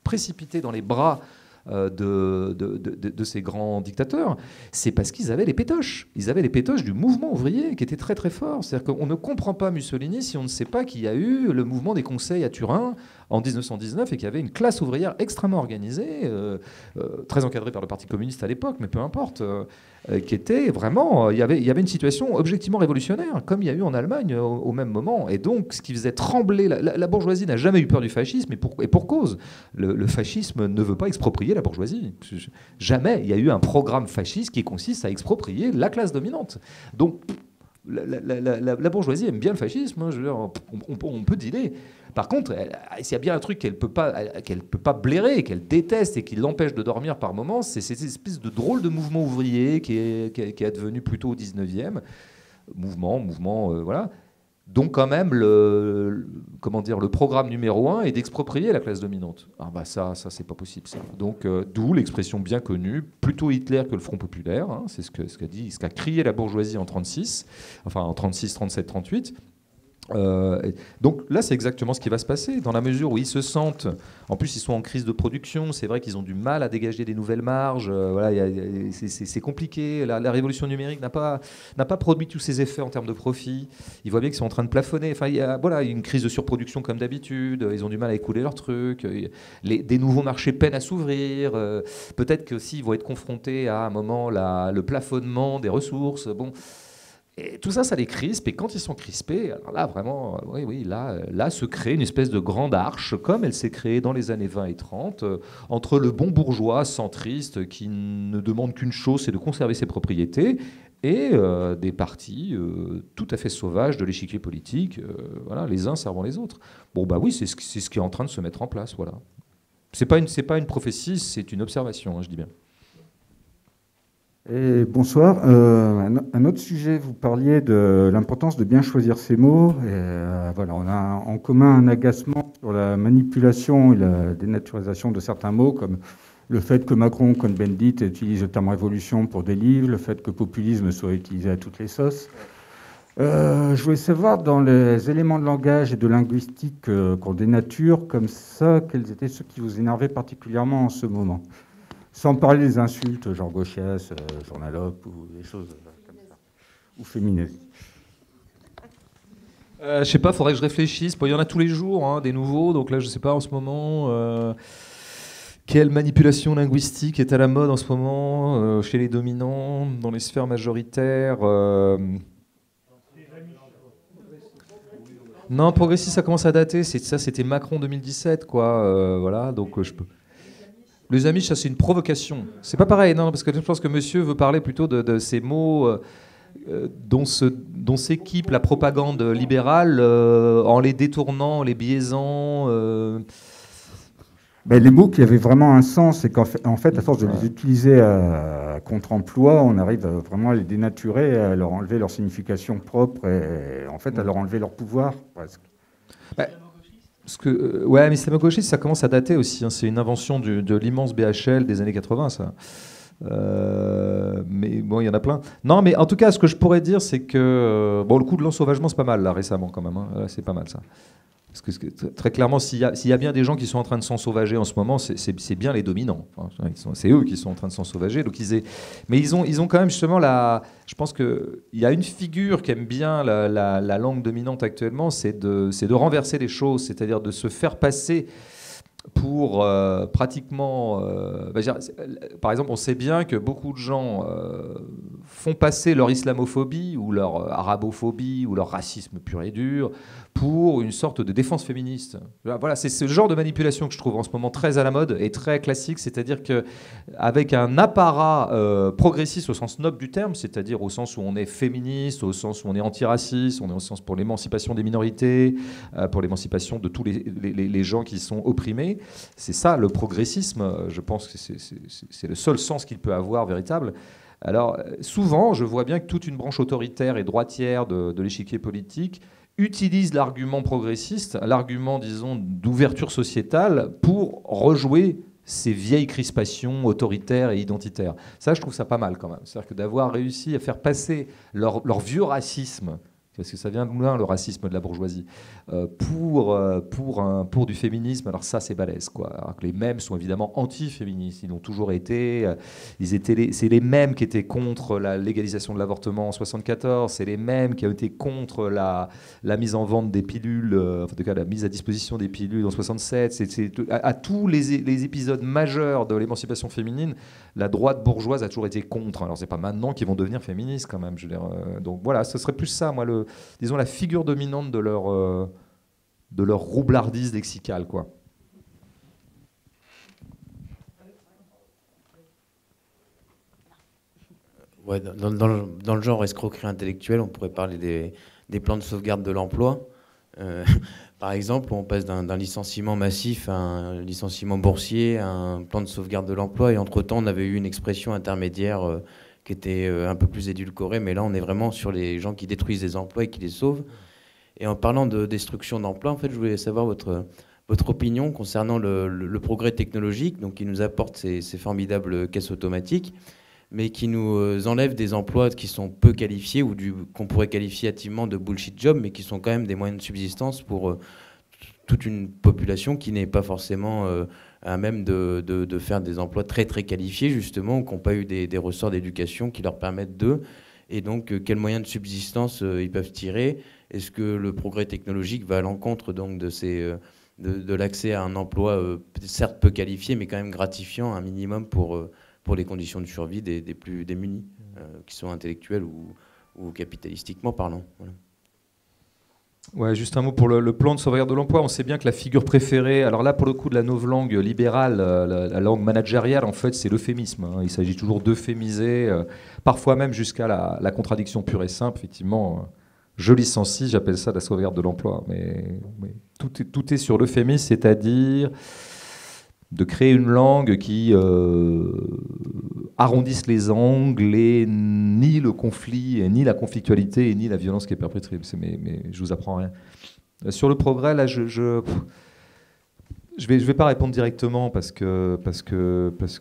précipités dans les bras de ces grands dictateurs, c'est parce qu'ils avaient les pétoches. Ils avaient les pétoches du mouvement ouvrier qui était très très fort. C'est-à-dire qu'on ne comprend pas Mussolini si on ne sait pas qu'il y a eu le mouvement des conseils à Turin en 1919 et qu'il y avait une classe ouvrière extrêmement organisée, très encadrée par le Parti communiste à l'époque, mais peu importe, qui était vraiment... Il y avait une situation objectivement révolutionnaire, comme il y a eu en Allemagne au même moment. Et donc, ce qui faisait trembler... La bourgeoisie n'a jamais eu peur du fascisme, et pour cause. Le fascisme ne veut pas exproprier la bourgeoisie. Jamais il y a eu un programme fasciste qui consiste à exproprier la classe dominante. Donc... La bourgeoisie aime bien le fascisme, hein, je veux dire, on peut dealer. Par contre, s'il y a bien un truc qu'elle peut pas blairer, qu'elle déteste et qui l'empêche de dormir par moments, c'est cette espèce de drôle de mouvement ouvrier qui est advenu plutôt au 19e. Mouvement, voilà. Donc quand même, le programme numéro 1 est d'exproprier la classe dominante. Ah bah ça c'est pas possible ça. Donc d'où l'expression bien connue, plutôt Hitler que le Front populaire, hein, c'est ce qu'a crié la bourgeoisie en 36, enfin en 36, 37, 38. Donc là, c'est exactement ce qui va se passer, dans la mesure où ils se sentent, en plus ils sont en crise de production, c'est vrai qu'ils ont du mal à dégager des nouvelles marges, c'est compliqué, la révolution numérique n'a pas produit tous ces effets en termes de profit, ils voient bien qu'ils sont en train de plafonner, enfin, il y a une crise de surproduction comme d'habitude, ils ont du mal à écouler leurs trucs, des nouveaux marchés peinent à s'ouvrir, peut-être qu'aussi ils vont être confrontés à un moment le plafonnement des ressources, bon... Et tout ça, ça les crispe. Et quand ils sont crispés, alors là, vraiment, là se crée une espèce de grande arche, comme elle s'est créée dans les années 20 et 30, entre le bon bourgeois centriste qui ne demande qu'une chose, c'est de conserver ses propriétés, et des partis tout à fait sauvages de l'échiquier politique, les uns servant les autres. Bon, bah oui, c'est ce qui est en train de se mettre en place, voilà. C'est pas une prophétie, c'est une observation, hein, je dis bien. Et bonsoir. Un autre sujet, vous parliez de l'importance de bien choisir ses mots. Et, voilà, on a en commun un agacement sur la manipulation et la dénaturisation de certains mots, comme le fait que Macron, Cohn-Bendit, utilise le terme révolution pour des livres, le fait que populisme soit utilisé à toutes les sauces. Je voulais savoir, dans les éléments de langage et de linguistique qu'on dénature comme ça, quels étaient ceux qui vous énervaient particulièrement en ce moment ? Sans parler des insultes, genre gauchias, journalope, ou des choses comme ça. Ou féministes. Je sais pas, faudrait que je réfléchisse. Bon, il y en a tous les jours, hein, des nouveaux. Donc là, je sais pas en ce moment. Quelle manipulation linguistique est à la mode en ce moment chez les dominants, dans les sphères majoritaires Non, progressiste, ça commence à dater. C'était Macron 2017, quoi. Voilà, donc je peux. Les Amish, ça c'est une provocation. C'est pas pareil, non, parce que je pense que monsieur veut parler plutôt de ces mots dont s'équipe la propagande libérale en les détournant, en les biaisant. Ben, les mots qui avaient vraiment un sens, et qu'en fait, à force de les utiliser à contre-emploi, on arrive vraiment à les dénaturer, à leur enlever leur signification propre et en fait à leur enlever leur pouvoir, presque. Mais l'islamo-gauchisme, ça commence à dater aussi. Hein. C'est une invention de l'immense BHL des années 80, ça. Mais bon, il y en a plein. Non, mais en tout cas, ce que je pourrais dire, c'est que le coup de l'ensauvagement, c'est pas mal, là, récemment, quand même. Hein. C'est pas mal, ça. Parce que très clairement, s'il y a bien des gens qui sont en train de s'ensauvager en ce moment, c'est bien les dominants. Enfin, c'est eux qui sont en train de s'ensauvager. Mais ils ont quand même justement je pense qu'il y a une figure qui aime bien la langue dominante actuellement, c'est de renverser les choses, c'est-à-dire de se faire passer pour pratiquement... par exemple, on sait bien que beaucoup de gens font passer leur islamophobie ou leur arabophobie ou leur racisme pur et dur pour une sorte de défense féministe. Voilà, c'est ce genre de manipulation que je trouve en ce moment très à la mode et très classique, c'est-à-dire qu'avec un apparat progressiste au sens noble du terme, c'est-à-dire au sens où on est féministe, au sens où on est antiraciste, on est au sens pour l'émancipation des minorités, pour l'émancipation de tous les gens qui sont opprimés. C'est ça le progressisme, je pense que c'est le seul sens qu'il peut avoir véritable. Alors souvent, je vois bien que toute une branche autoritaire et droitière de l'échiquier politique utilise l'argument progressiste, l'argument, disons, d'ouverture sociétale pour rejouer ces vieilles crispations autoritaires et identitaires. Ça, je trouve ça pas mal quand même. C'est-à-dire que d'avoir réussi à faire passer leur vieux racisme, parce que ça vient de loin, le racisme de la bourgeoisie, pour du féminisme, alors ça, c'est balèze, quoi. Alors que les mêmes sont évidemment anti-féministes, ils l'ont toujours été. C'est les mêmes qui étaient contre la légalisation de l'avortement en 1974, c'est les mêmes qui ont été contre la mise en vente des pilules, en tout cas la mise à disposition des pilules en 1967. À tous les épisodes majeurs de l'émancipation féminine, la droite bourgeoise a toujours été contre. Alors c'est pas maintenant qu'ils vont devenir féministes quand même. Je veux dire, donc voilà, ce serait plus ça, moi, disons la figure dominante de leur roublardise lexicale, quoi. Ouais, dans le genre escroquerie intellectuelle, on pourrait parler des plans de sauvegarde de l'emploi. Par exemple, on passe d'un licenciement massif à un licenciement boursier, à un plan de sauvegarde de l'emploi, et entre-temps, on avait eu une expression intermédiaire qui était un peu plus édulcorée, mais là, on est vraiment sur les gens qui détruisent les emplois et qui les sauvent. Et en parlant de destruction d'emplois, en fait, je voulais savoir votre opinion concernant le progrès technologique, donc qui nous apporte ces formidables caisses automatiques, mais qui nous enlève des emplois qui sont peu qualifiés ou qu'on pourrait qualifier hâtivement de bullshit job, mais qui sont quand même des moyens de subsistance pour toute une population qui n'est pas forcément à même de faire des emplois très très qualifiés, justement, ou qui n'ont pas eu des ressorts d'éducation qui leur permettent d'eux. Et donc, quels moyens de subsistance ils peuvent tirer? Est-ce que le progrès technologique va à l'encontre donc de l'accès à un emploi certes peu qualifié, mais quand même gratifiant, un minimum pour les conditions de survie des plus démunis, qui sont intellectuels ou capitalistiquement parlant. Voilà. Ouais, juste un mot pour le plan de sauvegarde de l'emploi. On sait bien que la figure préférée, alors là pour le coup de la novlangue libérale, la langue managériale, en fait c'est l'euphémisme. Hein. Il s'agit toujours d'euphémiser, parfois même jusqu'à la contradiction pure et simple. Effectivement, je licencie, j'appelle ça la sauvegarde de l'emploi. Mais tout est sur l'euphémisme, c'est-à-dire de créer une langue qui arrondisse les angles et ni le conflit, ni la conflictualité, et ni la violence qui est perpétrée. Mais je vous apprends rien. Sur le progrès, là, je vais pas répondre directement parce que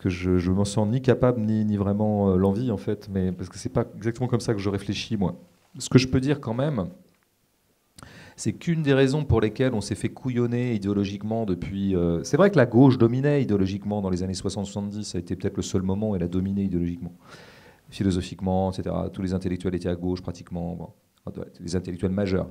je m'en sens ni capable ni vraiment l'envie en fait, mais parce que c'est pas exactement comme ça que je réfléchis moi. Ce que je peux dire quand même, c'est qu'une des raisons pour lesquelles on s'est fait couillonner idéologiquement depuis... c'est vrai que la gauche dominait idéologiquement dans les années 60-70, ça a été peut-être le seul moment où elle a dominé idéologiquement, philosophiquement, etc. Tous les intellectuels étaient à gauche pratiquement, bon, les intellectuels majeurs.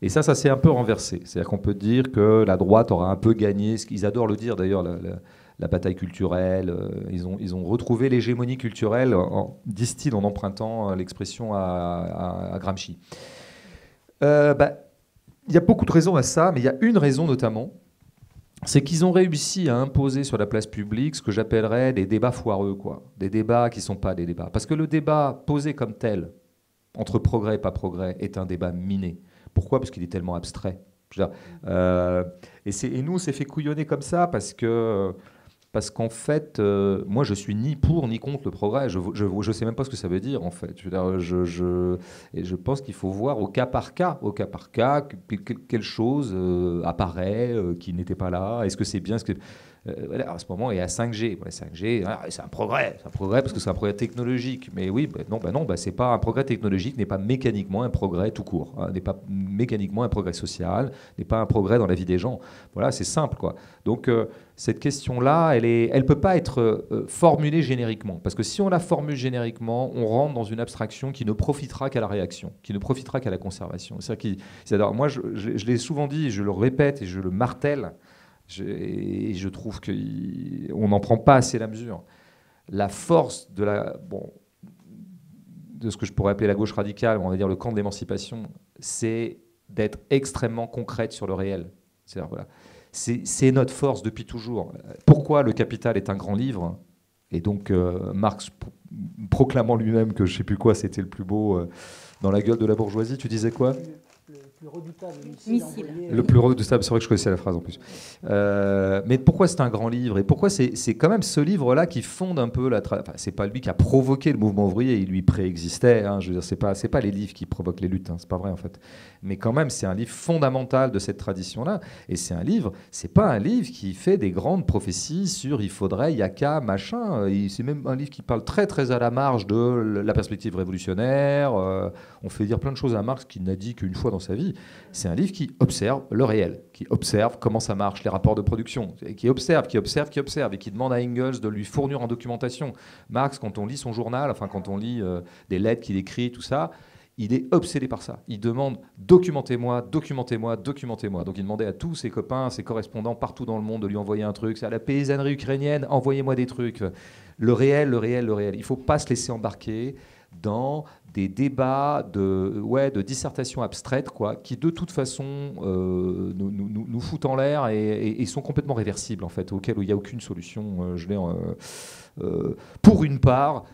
Et ça s'est un peu renversé. C'est-à-dire qu'on peut dire que la droite aura un peu gagné, ils adorent le dire d'ailleurs, la bataille culturelle. Ils ont retrouvé l'hégémonie culturelle, disent-ils, en empruntant l'expression à Gramsci. Il y a beaucoup de raisons à ça, mais il y a une raison notamment, c'est qu'ils ont réussi à imposer sur la place publique ce que j'appellerais des débats foireux, quoi. Des débats qui ne sont pas des débats. Parce que le débat posé comme tel, entre progrès et pas progrès, est un débat miné. Pourquoi ? Parce qu'il est tellement abstrait. Et nous, on s'est fait couillonner comme ça parce qu'en fait, moi, je suis ni pour ni contre le progrès. Je sais même pas ce que ça veut dire, en fait. Et je pense qu'il faut voir au cas par cas, quelle chose apparaît qui n'était pas là. Est-ce que c'est bien à ce moment, il y a 5G. La 5G, c'est un progrès parce que c'est un progrès technologique. Mais oui, c'est pas un progrès technologique, n'est pas mécaniquement un progrès tout court. Hein, n'est pas mécaniquement un progrès social, n'est pas un progrès dans la vie des gens. Voilà, c'est simple, quoi. Donc cette question-là, elle peut pas être formulée génériquement, parce que si on la formule génériquement, on rentre dans une abstraction qui ne profitera qu'à la réaction, qui ne profitera qu'à la conservation. C'est-à-dire, moi, je l'ai souvent dit, je le répète et je le martèle. Et je trouve qu'on n'en prend pas assez la mesure. La force de ce que je pourrais appeler la gauche radicale, on va dire le camp de l'émancipation, c'est d'être extrêmement concrète sur le réel. Voilà. C'est notre force depuis toujours. Pourquoi Le Capital est un grand livre ? Et donc Marx proclamant lui-même que je ne sais plus quoi, c'était le plus beau dans la gueule de la bourgeoisie, tu disais quoi ? Le plus redoutable missile. Le plus redoutable, c'est vrai que je connaissais la phrase en plus. Mais pourquoi c'est un grand livre ? Et pourquoi c'est quand même ce livre-là qui fonde un peu c'est pas lui qui a provoqué le mouvement ouvrier, il lui préexistait. Hein, je veux dire, c'est pas les livres qui provoquent les luttes, hein, c'est pas vrai en fait. Mais quand même, c'est un livre fondamental de cette tradition-là. Et c'est pas un livre qui fait des grandes prophéties sur il faudrait, il y a qu'à, machin. C'est même un livre qui parle très très à la marge de la perspective révolutionnaire. On fait dire plein de choses à Marx qu'il n'a dit qu'une fois dans sa vie. C'est un livre qui observe le réel, qui observe comment ça marche, les rapports de production, et qui observe, et qui demande à Engels de lui fournir en documentation. Marx, quand on lit son journal, quand on lit des lettres qu'il écrit, tout ça, il est obsédé par ça. Il demande « documentez-moi ». Donc il demandait à tous ses copains, ses correspondants partout dans le monde de lui envoyer un truc. C'est à la paysannerie ukrainienne, envoyez-moi des trucs. Le réel. Il ne faut pas se laisser embarquer dans des débats de dissertation abstraite, quoi, qui de toute façon nous foutent en l'air et sont complètement réversibles, en fait, auxquels il n'y a aucune solution. Pour une part,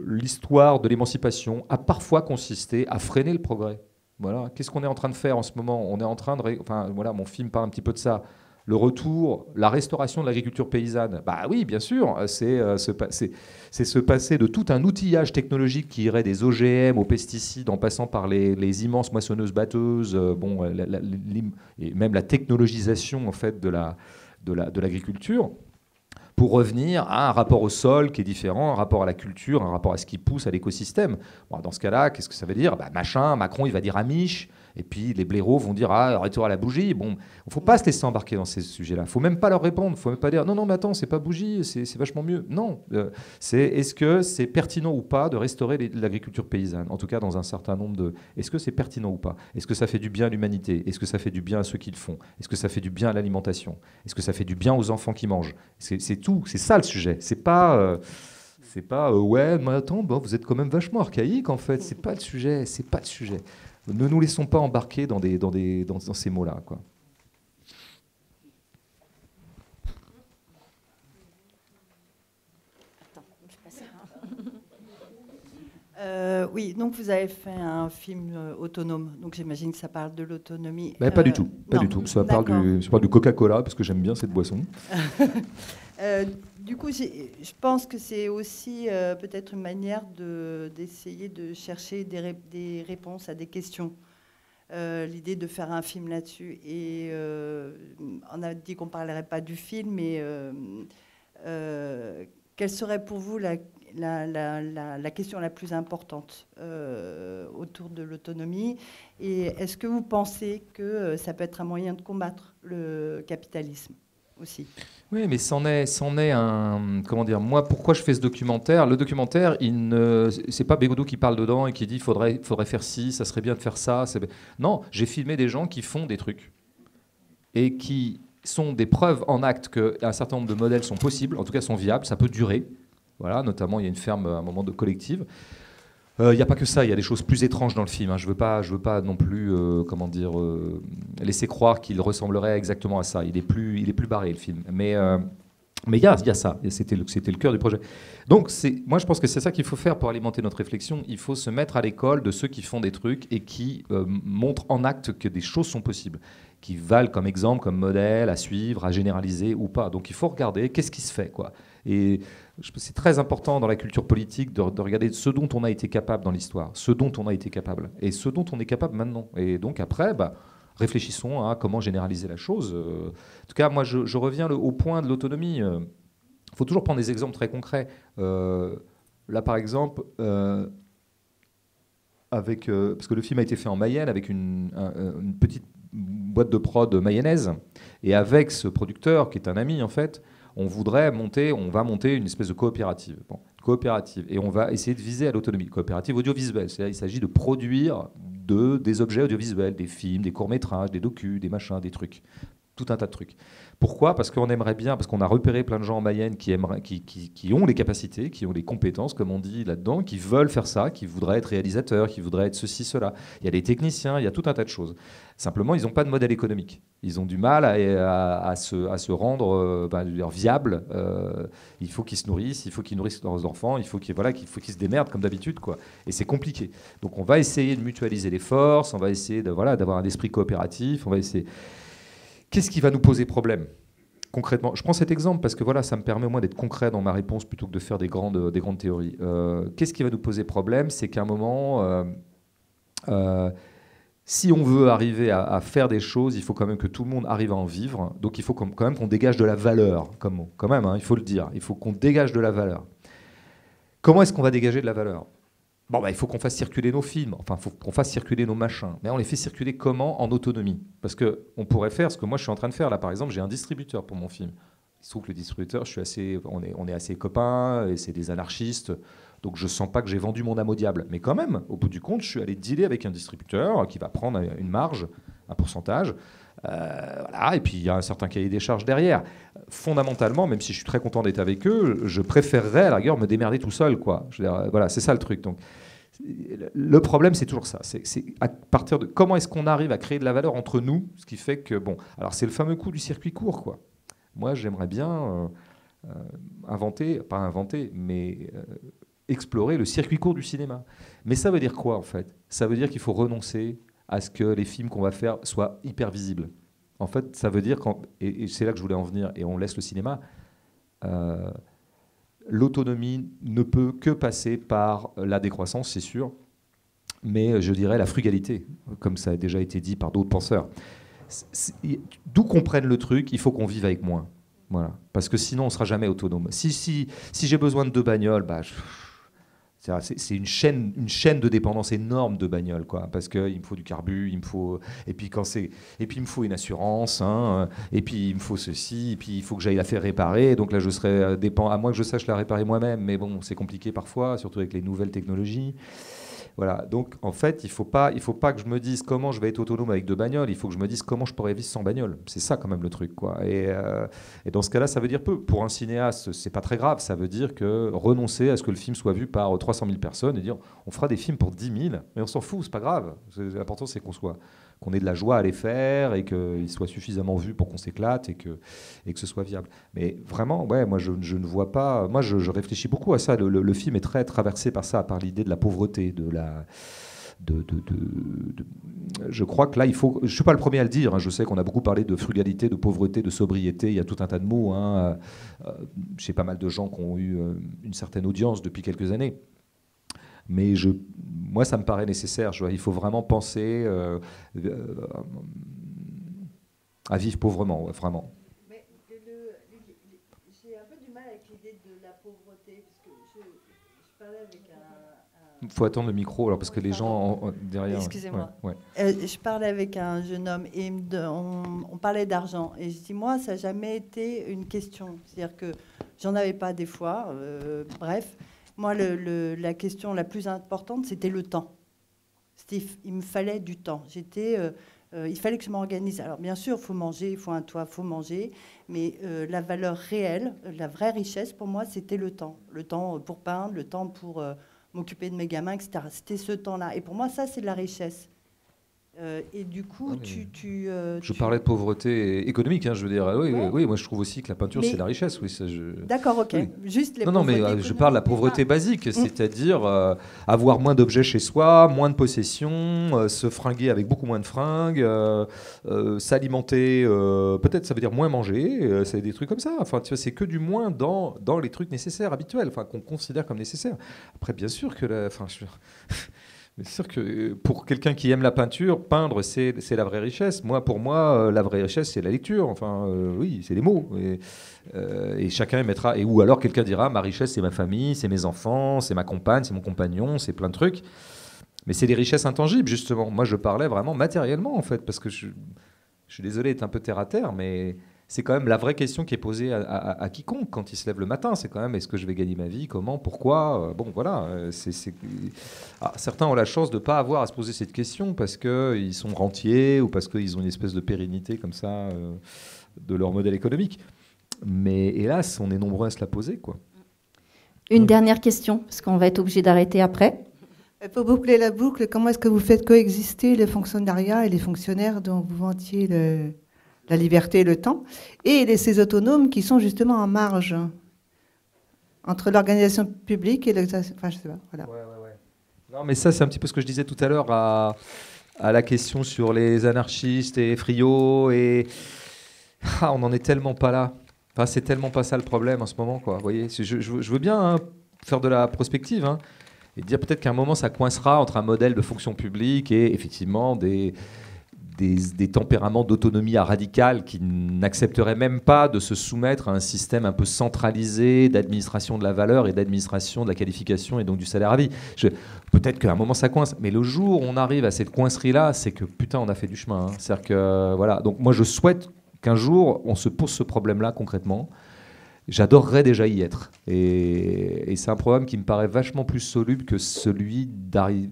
l'histoire de l'émancipation a parfois consisté à freiner le progrès. Voilà. Qu'est-ce qu'on est en train de faire en ce moment ? On est en train de... mon film parle un petit peu de ça. Le retour, la restauration de l'agriculture paysanne. Bah oui, bien sûr, c'est se passer de tout un outillage technologique qui irait des OGM aux pesticides en passant par les immenses moissonneuses-batteuses, et même la technologisation en fait de l'agriculture, pour revenir à un rapport au sol qui est différent, un rapport à la culture, un rapport à ce qui pousse à l'écosystème. Bon, dans ce cas-là, qu'est-ce que ça veut dire? Macron, il va dire Amish, et puis les blaireaux vont dire retour à la bougie. Bon, il ne faut pas se laisser embarquer dans ces sujets-là. Il ne faut même pas leur répondre. Il ne faut même pas dire non, mais attends, c'est pas bougie, c'est vachement mieux. Non, est-ce que c'est pertinent ou pas de restaurer l'agriculture paysanne? En tout cas, dans un certain nombre de. Est-ce que c'est pertinent ou pas? Est-ce que ça fait du bien à l'humanité? Est-ce que ça fait du bien à ceux qui le font? Est-ce que ça fait du bien à l'alimentation? Est-ce que ça fait du bien aux enfants qui mangent? C'est tout. C'est ça le sujet. C'est pas. Ouais, mais attends, vous êtes quand même vachement archaïque en fait. C'est pas le sujet. C'est pas le sujet. Ne nous laissons pas embarquer dans ces mots-là, quoi. Oui, donc vous avez fait un film autonome, donc j'imagine que ça parle de l'autonomie. Pas du tout, pas du tout. Ça parle du Coca-Cola, parce que j'aime bien cette boisson. Du coup, je pense que c'est aussi peut-être une manière d'essayer de chercher des réponses à des questions. L'idée de faire un film là-dessus. Et on a dit qu'on ne parlerait pas du film, mais quelle serait pour vous la question la plus importante autour de l'autonomie? Et est-ce que vous pensez que ça peut être un moyen de combattre le capitalisme aussi? Oui, mais c'en est un. Comment dire? Moi, pourquoi je fais ce documentaire? Le documentaire, c'est pas Bégodeau qui parle dedans et qui dit faudrait faire ci, ça serait bien de faire ça. Non, j'ai filmé des gens qui font des trucs et qui sont des preuves en acte qu'un certain nombre de modèles sont possibles, en tout cas sont viables, ça peut durer. Voilà, notamment, il y a une ferme à un moment de collective. Il n'y a pas que ça, il y a des choses plus étranges dans le film. Hein. Je veux pas non plus, laisser croire qu'il ressemblerait exactement à ça. Il est plus barré, le film. Mais il y a ça. C'était le cœur du projet. Donc, moi, je pense que c'est ça qu'il faut faire pour alimenter notre réflexion. Il faut se mettre à l'école de ceux qui font des trucs et qui montrent en acte que des choses sont possibles, qui valent comme exemple, comme modèle à suivre, à généraliser ou pas. Donc, il faut regarder qu'est-ce qui se fait, quoi. Et c'est très important dans la culture politique de regarder ce dont on a été capable dans l'histoire, ce dont on a été capable, et ce dont on est capable maintenant. Et donc après, réfléchissons à comment généraliser la chose. En tout cas, moi, je reviens au point de l'autonomie. Il faut toujours prendre des exemples très concrets. Là, par exemple, parce que le film a été fait en Mayenne avec une petite boîte de prod mayonnaise, et avec ce producteur, qui est un ami, en fait, on va monter une espèce de coopérative. Et on va essayer de viser à l'autonomie. Coopérative audiovisuelle, c'est-à-dire il s'agit de produire des objets audiovisuels, des films, des courts-métrages, des docus, des machins, des trucs. Tout un tas de trucs. Pourquoi? Parce qu'on aimerait bien, parce qu'on a repéré plein de gens en Mayenne qui ont les capacités, qui ont les compétences, comme on dit là-dedans, qui veulent faire ça, qui voudraient être réalisateurs, qui voudraient être ceci, cela. Il y a des techniciens, il y a tout un tas de choses. Simplement, ils n'ont pas de modèle économique. Ils ont du mal à se rendre viables. Il faut qu'ils se nourrissent, il faut qu'ils nourrissent leurs enfants, il faut qu'ils se démerdent comme d'habitude, quoi. Et c'est compliqué. Donc on va essayer de mutualiser les forces, on va essayer d'avoir un esprit coopératif, on va essayer... Qu'est-ce qui va nous poser problème concrètement? Je prends cet exemple parce que ça me permet au moins d'être concret dans ma réponse plutôt que de faire des grandes théories. Qu'est-ce qui va nous poser problème? C'est qu'à un moment, si on veut arriver à faire des choses, il faut quand même que tout le monde arrive à en vivre. Donc il faut quand même qu'on dégage de la valeur, quand même, hein, il faut le dire. Il faut qu'on dégage de la valeur. Comment est-ce qu'on va dégager de la valeur? Il faut qu'on fasse circuler nos films, il faut qu'on fasse circuler nos machins. Mais on les fait circuler comment? En autonomie. Parce qu'on pourrait faire ce que moi je suis en train de faire. Là, par exemple, j'ai un distributeur pour mon film. Il se trouve que le distributeur, on est assez copains, et c'est des anarchistes, donc je sens pas que j'ai vendu mon âme au diable. Mais quand même, au bout du compte, je suis allé dealer avec un distributeur qui va prendre une marge, un pourcentage. Et puis il y a un certain cahier des charges derrière. Fondamentalement, même si je suis très content d'être avec eux, je préférerais à la rigueur me démerder tout seul, quoi. C'est ça le truc. Donc, le problème, c'est toujours ça. C'est à partir de comment est-ce qu'on arrive à créer de la valeur entre nous, ce qui fait que alors c'est le fameux coup du circuit court, quoi. Moi, j'aimerais bien explorer le circuit court du cinéma. Mais ça veut dire quoi, en fait? Ça veut dire qu'il faut renoncer à ce que les films qu'on va faire soient hyper visibles. En fait, ça veut dire, et c'est là que je voulais en venir, et on laisse le cinéma, l'autonomie ne peut que passer par la décroissance, c'est sûr, mais je dirais la frugalité, comme ça a déjà été dit par d'autres penseurs. D'où qu'on prenne le truc, il faut qu'on vive avec moins. Voilà. Parce que sinon, on ne sera jamais autonome. Si j'ai besoin de 2 bagnoles, bah, c'est une chaîne de dépendance énorme de bagnoles, quoi. Parce qu'il me faut du carbu, et puis il me faut une assurance, hein, et puis il me faut ceci, et puis il faut que j'aille la faire réparer. Donc là, je serai dépend, à moins que je sache la réparer moi-même, mais bon, c'est compliqué parfois, surtout avec les nouvelles technologies. Voilà, donc en fait, il faut pas que je me dise comment je vais être autonome avec 2 bagnoles, il faut que je me dise comment je pourrais vivre sans bagnole. C'est ça quand même le truc, quoi. Et dans ce cas-là, ça veut dire peu. Pour un cinéaste, c'est pas très grave, ça veut dire que renoncer à ce que le film soit vu par 300 000 personnes et dire on fera des films pour 10 000, mais on s'en fout, c'est pas grave. L'important, c'est qu'on ait de la joie à les faire et qu'ils soient suffisamment vus pour qu'on s'éclate et que ce soit viable. Mais vraiment, ouais, moi je ne vois pas. Moi je réfléchis beaucoup à ça. Le film est très traversé par ça, par l'idée de la pauvreté, je crois que là, je ne suis pas le premier à le dire, hein. Je sais qu'on a beaucoup parlé de frugalité, de pauvreté, de sobriété. Il y a tout un tas de mots. Hein. J'ai pas mal de gens qui ont eu une certaine audience depuis quelques années. Mais moi, ça me paraît nécessaire. Il faut vraiment penser à vivre pauvrement, ouais, vraiment. Mais j'ai un peu du mal avec l'idée de la pauvreté, parce que je parlais avec Il faut attendre le micro, alors, parce que les gens derrière... Excusez-moi. Ouais. Je parlais avec un jeune homme et on parlait d'argent. Et je dis, moi, ça n'a jamais été une question. C'est-à-dire que j'en avais pas des fois. Bref, moi, la question la plus importante, c'était le temps. Il me fallait du temps. Il fallait que je m'organise. Alors, bien sûr, il faut manger, il faut un toit, il faut manger. Mais la valeur réelle, la vraie richesse, pour moi, c'était le temps. Le temps pour peindre, le temps pour... m'occuper de mes gamins, etc. C'était ce temps-là. Et pour moi, ça, c'est de la richesse. Et du coup, je parlais de pauvreté économique, hein, je veux dire. Oui, moi je trouve aussi que la peinture, c'est la richesse. Oui, D'accord, ok. Oui. Juste les non, mais je parle de la pauvreté basique, c'est-à-dire avoir moins d'objets chez soi, moins de possessions, se fringuer avec beaucoup moins de fringues, s'alimenter, peut-être ça veut dire moins manger, c'est des trucs comme ça. Enfin, tu vois, c'est que du moins dans les trucs nécessaires, habituels, enfin, qu'on considère comme nécessaires. Après, bien sûr que mais c'est sûr que pour quelqu'un qui aime la peinture, peindre, c'est la vraie richesse. Pour moi, la vraie richesse, c'est la lecture. Enfin, oui, c'est les mots. Et chacun mettra... ou alors quelqu'un dira, ma richesse, c'est ma famille, c'est mes enfants, c'est ma compagne, c'est mon compagnon, c'est plein de trucs. Mais c'est des richesses intangibles, justement. Moi, je parlais vraiment matériellement, en fait, parce que je suis désolé d'être un peu terre à terre, mais... c'est quand même la vraie question qui est posée à quiconque quand il se lève le matin. C'est quand même, est-ce que je vais gagner ma vie? Comment? Pourquoi? Bon, voilà. Certains ont la chance de ne pas avoir à se poser cette question parce qu'ils sont rentiers ou parce qu'ils ont une espèce de pérennité comme ça de leur modèle économique. Mais hélas, on est nombreux à se la poser, quoi. Une dernière question, parce qu'on va être obligé d'arrêter après. Pour boucler la boucle, comment est-ce que vous faites coexister le fonctionnariat et les fonctionnaires dont vous vantiez la liberté et le temps, et ces autonomes qui sont justement en marge entre l'organisation publique et l'exercice. Enfin, je sais pas. Voilà. Ouais. Non, mais ça, c'est un petit peu ce que je disais tout à l'heure à la question sur les anarchistes et friots. Et on n'en est tellement pas là. Enfin, c'est tellement pas ça le problème en ce moment, quoi. Vous voyez, je veux bien faire de la prospective et dire peut-être qu'à un moment, ça coincera entre un modèle de fonction publique et effectivement des tempéraments d'autonomie radicale qui n'accepteraient même pas de se soumettre à un système un peu centralisé d'administration de la valeur et d'administration de la qualification et donc du salaire à vie. Peut-être qu'à un moment ça coince, mais le jour où on arrive à cette coincerie-là, c'est que putain, on a fait du chemin. C'est-à-dire que, voilà. Donc moi, je souhaite qu'un jour, on se pose ce problème-là concrètement. J'adorerais déjà y être. Et c'est un problème qui me paraît vachement plus soluble que celui d'arriver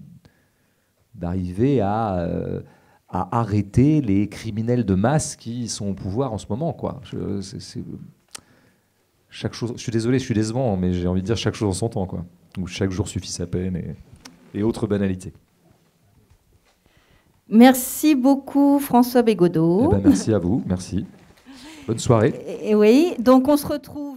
à arrêter les criminels de masse qui sont au pouvoir en ce moment, quoi. Chaque chose, je suis désolé, je suis décevant, mais j'ai envie de dire chaque chose en son temps, quoi. Ou chaque jour suffit sa peine et autres banalités. Merci beaucoup, François Bégodeau. Merci à vous, merci. Bonne soirée. Et oui, donc on se retrouve